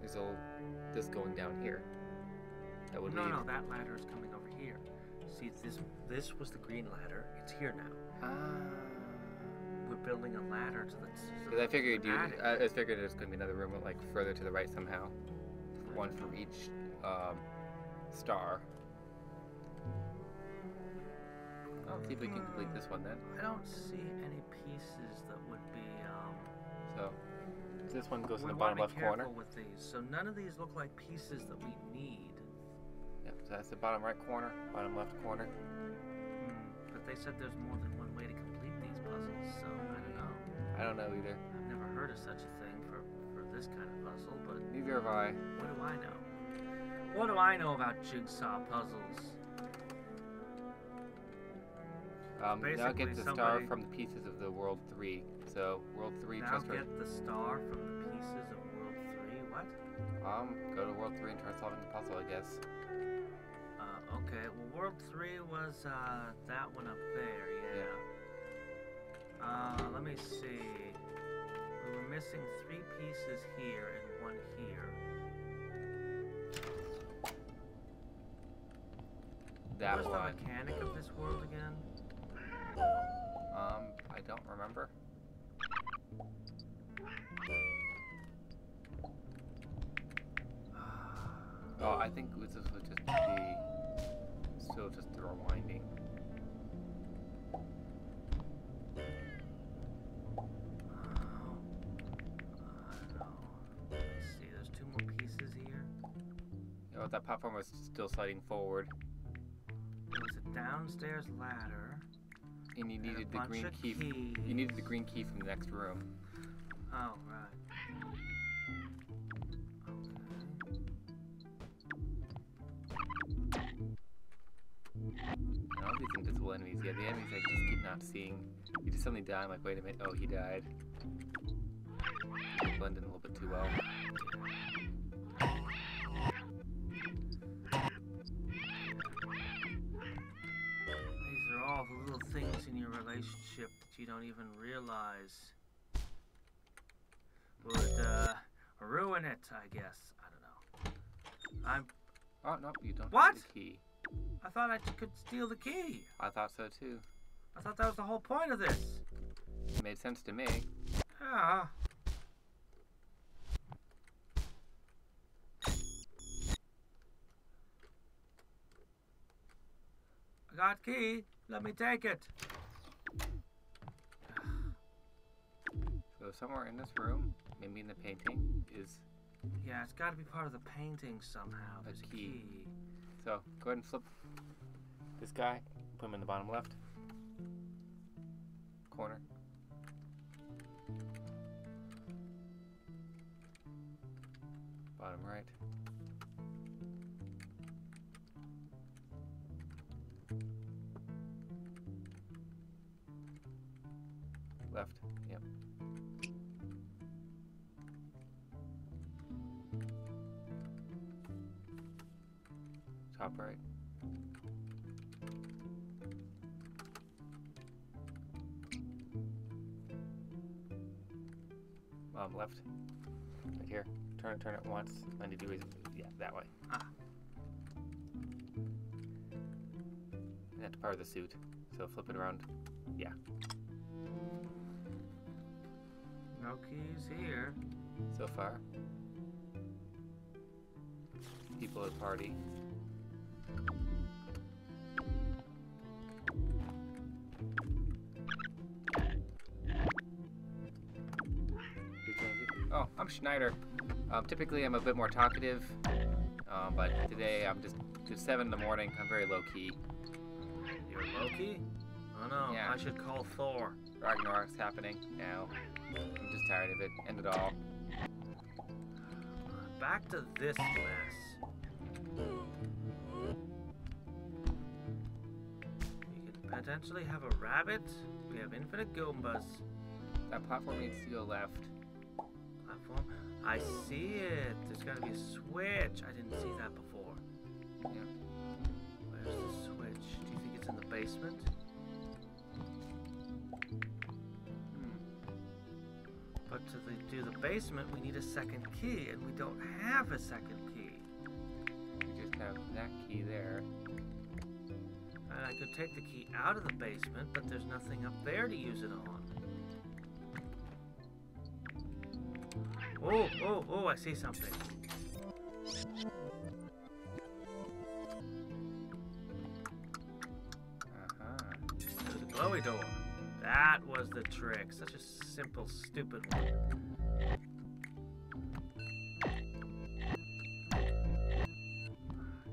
there's this going down here. That would lead. No, that ladder is coming over here. See, this was the green ladder. It's here now. We're building a ladder to the. Because I figured attic. I figured there's going to be another room like further to the right somehow. 1 for each star. I'll see if we can complete this one then. I don't see any pieces that would be. So this one goes in We the want bottom to be left corner. careful with these. So none of these look like pieces that we need. Yep, so that's the bottom right corner, bottom left corner. But they said there's more than one way to complete these puzzles, so I don't know. I don't know either. I've never heard of such a thing for this kind of puzzle, but Neither have I. what do I know? What do I know about jigsaw puzzles? Now Basically, get the star from the pieces of the World 3. So World 3 Now transfer. get the star from the pieces of World 3? What? Go to World 3 and try solving the puzzle, I guess. Okay, well World 3 was that one up there, yeah. Let me see. We were missing 3 pieces here and 1 here. That What's one. the mechanic of this world again? I don't remember. Oh, I think this would just be still just the rewinding. Let's see, there's 2 more pieces here. You know, that platform was still sliding forward, There was a downstairs ladder. and you needed a the bunch green of key. You needed the green key from the next room. Oh, right. And all these invisible enemies, yeah, the enemies I just keep not seeing. You just suddenly die, I'm like, wait a minute, oh, he died. They blend in a little bit too well. These are all the little things in your relationship that you don't even realize would ruin it, I guess. I don't know. Oh, no, you don't What? have the key. I thought I could steal the key. I thought so too. I thought that was the whole point of this. It made sense to me. Yeah. I got key. Let me take it. So somewhere in this room, maybe in the painting, is Yeah, it's got to be part of the painting somehow. There's a key. key. so go ahead and flip this guy, put him in the bottom left corner. Bottom right. Left, yep. Top right. Left. Right here. Turn it once. 90 degrees. Yeah, that way. Ah. And that's part of the suit. So flip it around. Yeah. No keys here. So far. People at party. I'm Schneider. Typically I'm a bit more talkative, but today I'm just 7 in the morning. I'm very low key. You're Loki? Oh no, Yeah. I should call Thor. Ragnarok's happening now. I'm just tired of it. End it all. Back to this mess. We could potentially have a rabbit. We have infinite Goombas. That platform needs to go left. Platform. I see it. There's gotta be a switch. I didn't see that before. Yeah. Where's the switch? Do you think it's in the basement? But to do the basement, we need a second key, and we don't have a second key. We just have that key there. And I could take the key out of the basement, but there's nothing up there to use it on. Oh, I see something. There's a glowy door. That was the trick. Such a simple, stupid one.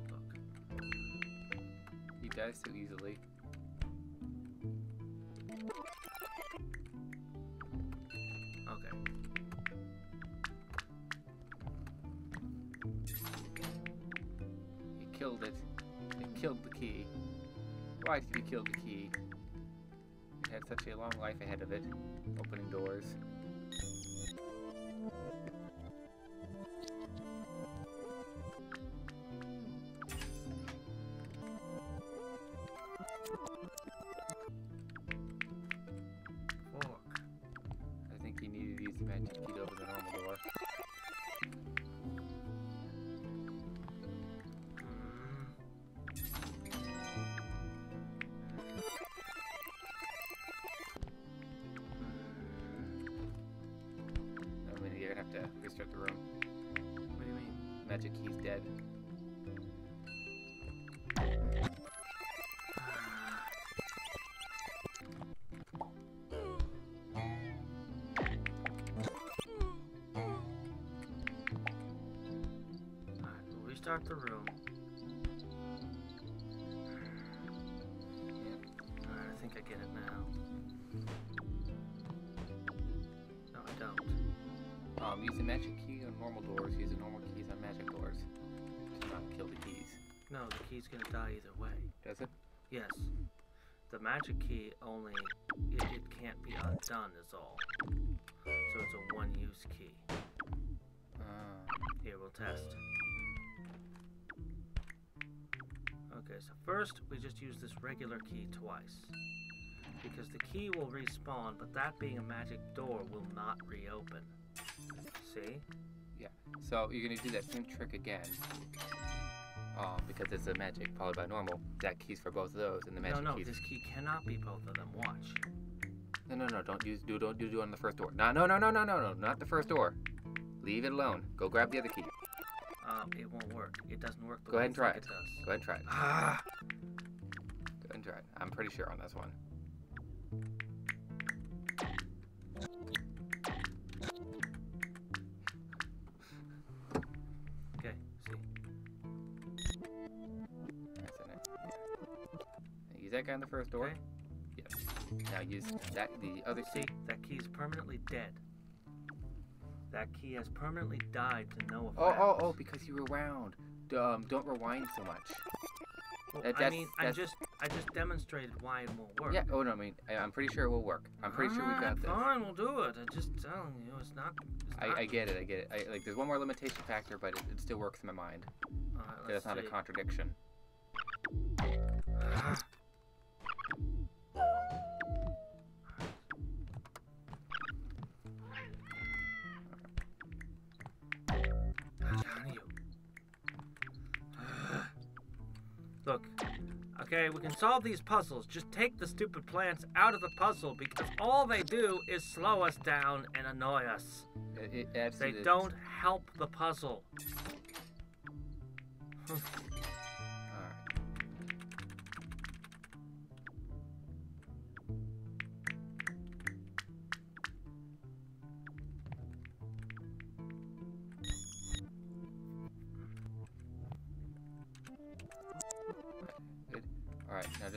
Look. He dies so easily. Okay. He killed it. He killed the key. Why did he kill the key? It had such a long life ahead of it, opening doors. Fork. I think he needed to use the magic key to open the normal door. You're gonna have to restart the room. What do you mean? Magic key's dead. Alright, we'll restart the room. Alright, I think I get it now. No, I don't. Use the magic key on normal doors, use the normal keys on magic doors. To not kill the keys. No, the key's gonna die either way. Does it? Yes. The magic key only, it can't be undone is all. So it's a one-use key. Here, we'll test. Okay, so first we just use this regular key twice. Because the key will respawn, but that being a magic door will not reopen. See? Yeah. So you're gonna do that same trick again. Because it's a magic followed by normal. That key's for both of those, and the magic No, keys. this key cannot be both of them. Watch. No. Don't do on the first door. No. Not the first door. Leave it alone. Go grab the other key. It won't work. It doesn't work the Go way ahead and you try think it. it does. Go ahead and try it. Ah! Go ahead and try it. I'm pretty sure on this one. Okay, see. That's in it. Now use that guy on the first door. Okay. Yes. Now use the other key. See, that key's permanently dead. That key has permanently died to no effect. Oh, because you rewound. Don't rewind so much. Well, That's- I just demonstrated why it won't work. Yeah, I mean, I'm pretty sure it will work. I'm pretty sure we got this. Fine, we'll do it. I'm just telling you, it's not. I get it. Like, there's one more limitation factor, but it still works in my mind. Alright, That's not a contradiction. Look, okay, we can solve these puzzles. Just take the stupid plants out of the puzzle because all they do is slow us down and annoy us. It They absolutely don't help the puzzle. Alright.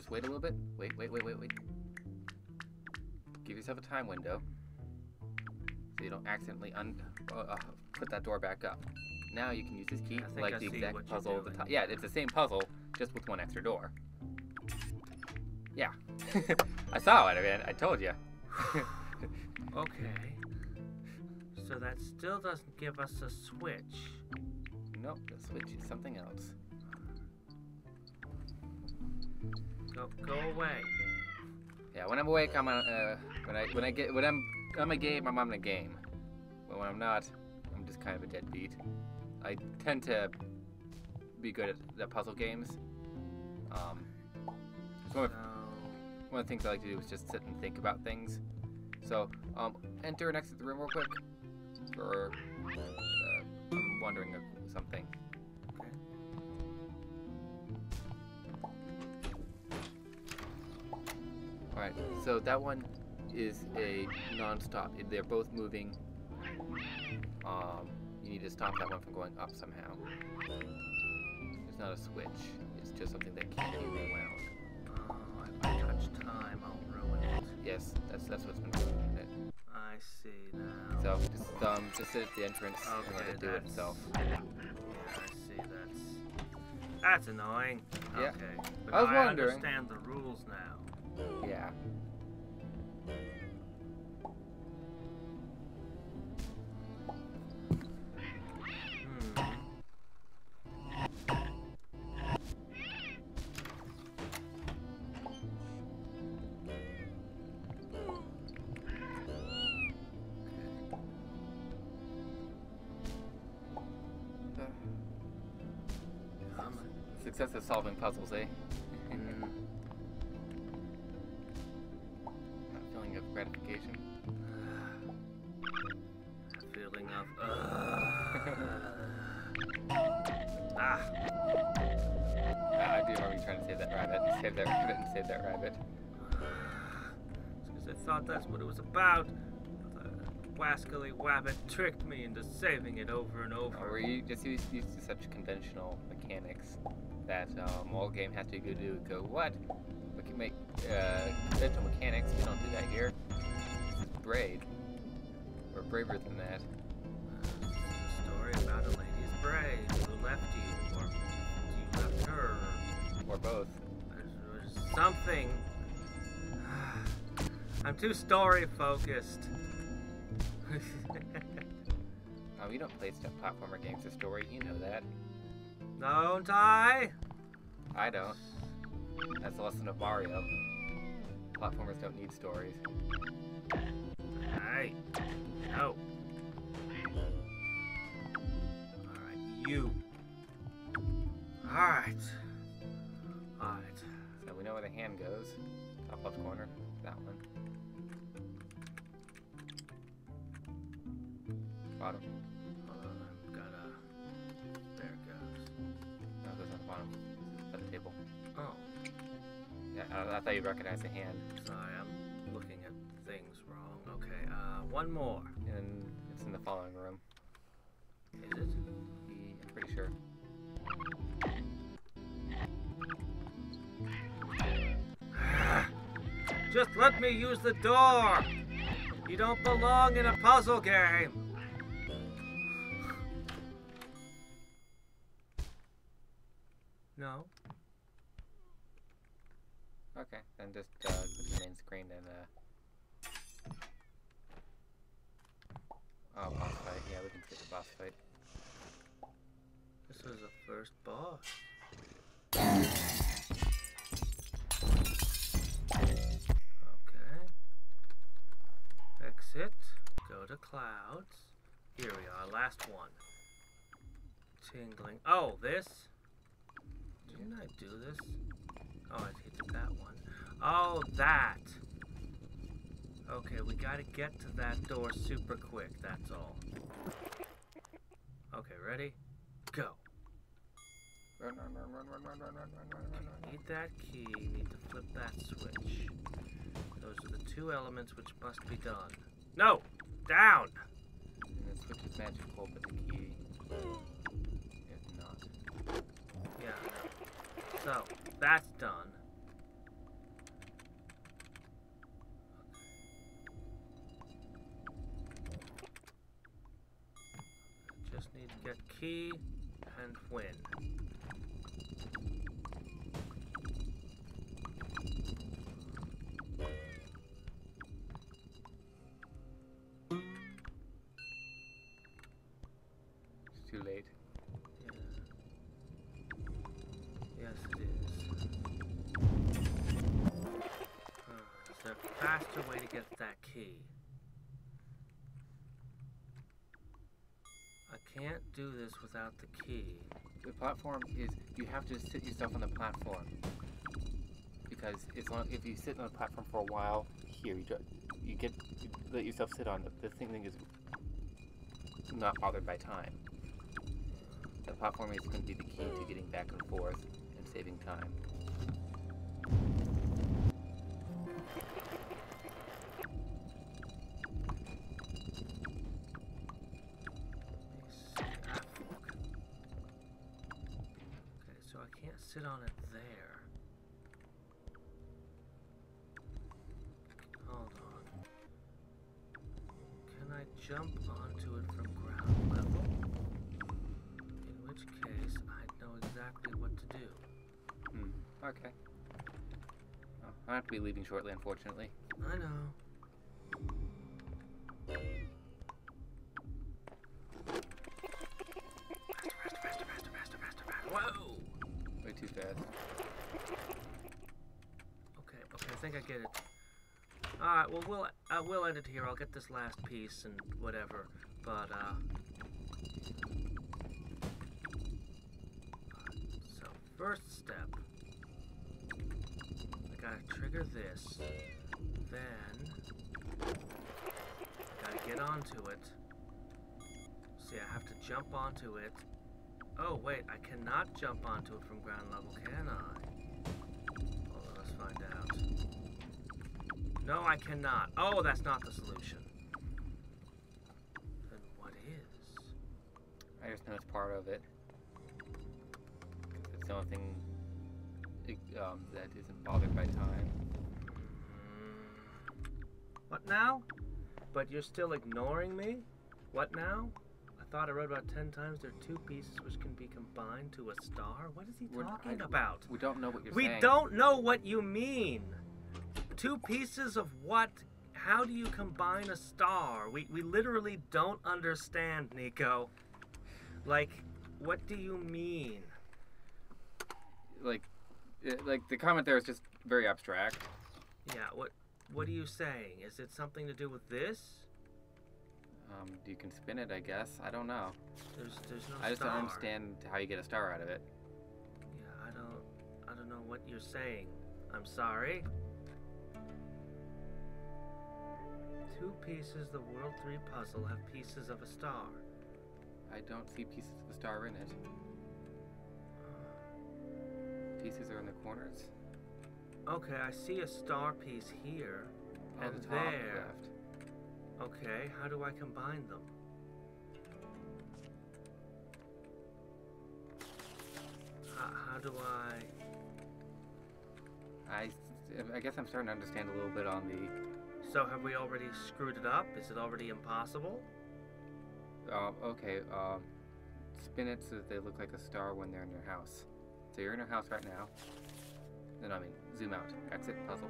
Just wait a little bit. Wait. Give yourself a time window. So you don't accidentally put that door back up. Now you can use this key, like the exact puzzle of the top. Yeah, it's the same puzzle, just with one extra door. Yeah. I saw it, man. I told you. Okay. So that still doesn't give us a switch. Nope, the switch is something else. Go away. Yeah, when I'm awake, I'm on. When I'm a game, I'm on a game. But when I'm not, I'm just kind of a deadbeat. I tend to be good at the puzzle games. One of the things I like to do is just sit and think about things. So, enter and exit the room real quick. For I'm wondering something. Okay. Alright, so that one is a non-stop. They're both moving. You need to stop that one from going up somehow. It's not a switch. It's just something that can't be rewound. Oh, if I touch time, I'll ruin it. Yes, that's what's been ruining it. I see now. So just sit at the entrance and let it do it itself. Yeah, I see. That's annoying. Yeah. Okay. But I was I wondering. understand the rules now. Yeah. Success at solving puzzles, eh? Not feeling of gratification. Feeling of I do remember you trying to save that rabbit. Save that rabbit and save that rabbit. It's because I thought that's what it was about. The wascally wabbit tricked me into saving it over and over. Or were you just used to such conventional mechanics that all game has to go, what? We can make conventional mechanics. We don't do that here. This is Braid. We're braver than that. It's a story about a lady's braid who left you, or you left her. Or both. There's something. I'm too story focused. Oh, you don't play stuff platformer games to story. You know that. Don't I? I don't. That's the lesson of Mario. Platformers don't need stories. Hey. No. Alright, you. Alright. Alright. So we know where the hand goes. Top left corner. That one. Bottom. Hold on, I've got a... There it goes. No, it goes on the bottom. At the table. Oh. Yeah, I thought you'd recognize the hand. Sorry, I'm looking at things wrong. Okay, one more. And it's in the following room. Is it? I'm pretty sure. Just let me use the door! You don't belong in a puzzle game! No? Okay, then just go to the main screen and oh, boss fight. Yeah, we can skip the boss fight. This was the first boss. Okay. Exit. Go to clouds. Here we are, last one. Tingling. Oh, this? Didn't I do this? Oh, I hit that one. Oh, that! Okay, we gotta get to that door super quick, that's all. Okay, ready? Go. Run, run, run, run, run, run, run, run, run, run, run. Need that key, need to flip that switch. Those are the two elements which must be done. No! Down! And the switch is magical, but the key is not. Yeah. So, that's done. need to get key and win. It's too late. Yeah. Yes, it is. Is there a faster way to get that key? I can't do this without the key. The platform is, you have to sit yourself on the platform. Because as long, if you sit on the platform for a while, here, you let yourself sit on it. The thing is not bothered by time. The platform is going to be the key to getting back and forth and saving time. So I can't sit on it there. Hold on. Can I jump onto it from ground level? In which case, I'd know exactly what to do. Okay. Well, I'll have to be leaving shortly, unfortunately. I know. Faster. Whoa! Way too fast. Okay, I think I get it. Alright, well, we'll end it here. I'll get this last piece and whatever, but, so, first step. I gotta trigger this. Then, gotta get onto it. See, I have to jump onto it. Oh, wait, I cannot jump onto it from ground level, can I? Hold on, let's find out. No, I cannot. Oh, that's not the solution. Then what is? I just know it's part of it. It's the only thing that isn't bothered by time. What now? But you're still ignoring me? What now? I thought I read about 10 times there are two pieces which can be combined to a star. What is he talking about? We don't know what you're saying. We don't know what you mean. Two pieces of what? How do you combine a star? We literally don't understand, Nico. Like, what do you mean? Like the comment there is just very abstract. Yeah, what are you saying? Is it something to do with this? You can spin it, I guess. I don't know. There's no I just star. don't understand how you get a star out of it. Yeah, I don't know what you're saying. I'm sorry. Two pieces, the World 3 puzzle, have pieces of a star. I don't see pieces of a star in it. Pieces are in the corners. Okay, I see a star piece here. At and the top there. left. Okay, how do I combine them? How do I guess I'm starting to understand a little bit on the... So have we already screwed it up? Is it already impossible? Okay, spin it so that they look like a star when they're in your house. So you're in your house right now. No, I mean, zoom out. Exit puzzle.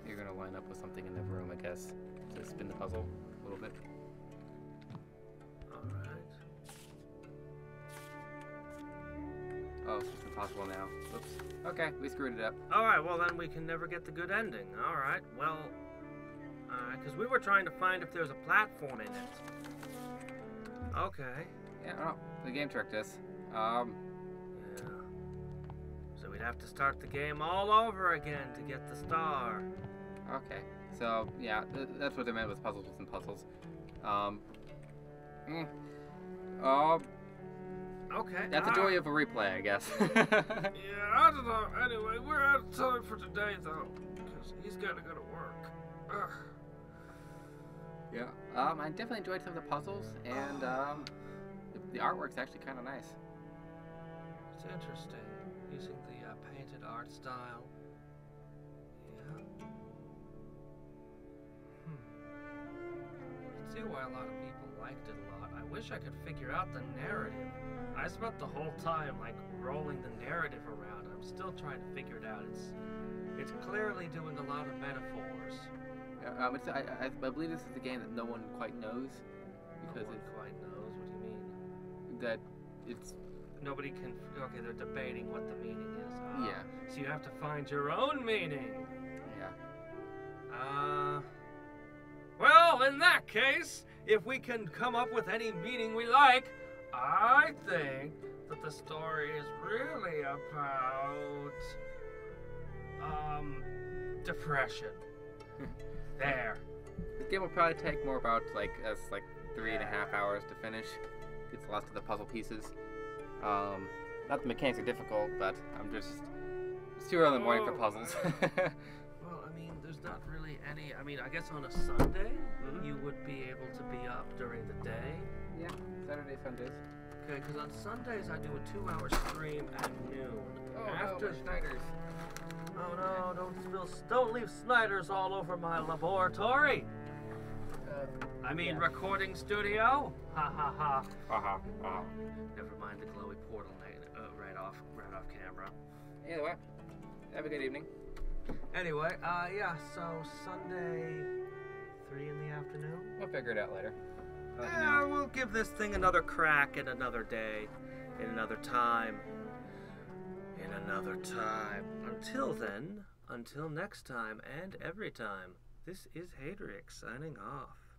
You're gonna line up with something in the room, I guess, to spin the puzzle a little bit. Alright. Oh, it's impossible now. Oops. Okay, we screwed it up. Alright, well then we can never get the good ending. Alright, well... Alright, because we were trying to find if there's a platform in it. Okay. Yeah, no, the game tricked us. Yeah. So we'd have to start the game all over again to get the star. Okay. So, yeah, that's what they meant with puzzles within puzzles. Okay. That's the joy of a replay, I guess. Yeah, I don't know. Anyway, we're out of time for today, though, because he's got to go to work. Ugh. Yeah. I definitely enjoyed some of the puzzles, and the artwork's actually kind of nice. It's interesting, using the painted art style. Yeah. Let's see why a lot of people liked it a lot. I wish I could figure out the narrative. I spent the whole time, like, rolling the narrative around. I'm still trying to figure it out. It's clearly doing a lot of metaphors. I believe this is the game that no one quite knows. Because No one quite knows. What do you mean? that it's... Nobody can... Okay, they're debating what the meaning is. Yeah. So you have to find your own meaning. Yeah. Well, in that case, if we can come up with any meaning we like, I think that the story is really about, depression. There. This game will probably take more about, like, 3.5 hours to finish. It's lots of the puzzle pieces. Not the mechanics are difficult, but it's too early in the morning for puzzles. Well, I mean, there's not really any... I mean, I guess on a Sunday, you would be able to be up during the day. Yeah, Saturday, Sundays. Okay, because on Sundays I do a 2-hour stream at noon. Oh, After no, Snyder's. Oh no, don't leave Snyder's all over my laboratory. I mean, yeah. recording studio? Ha ha ha. Haha. Never mind the glowy portal right off camera. Either way, have a good evening. Anyway, yeah, so Sunday, 3 in the afternoon? We'll figure it out later. Yeah, we'll give this thing another crack in another day, in another time, in another time. Until then, until next time and every time, this is Hadriex signing off.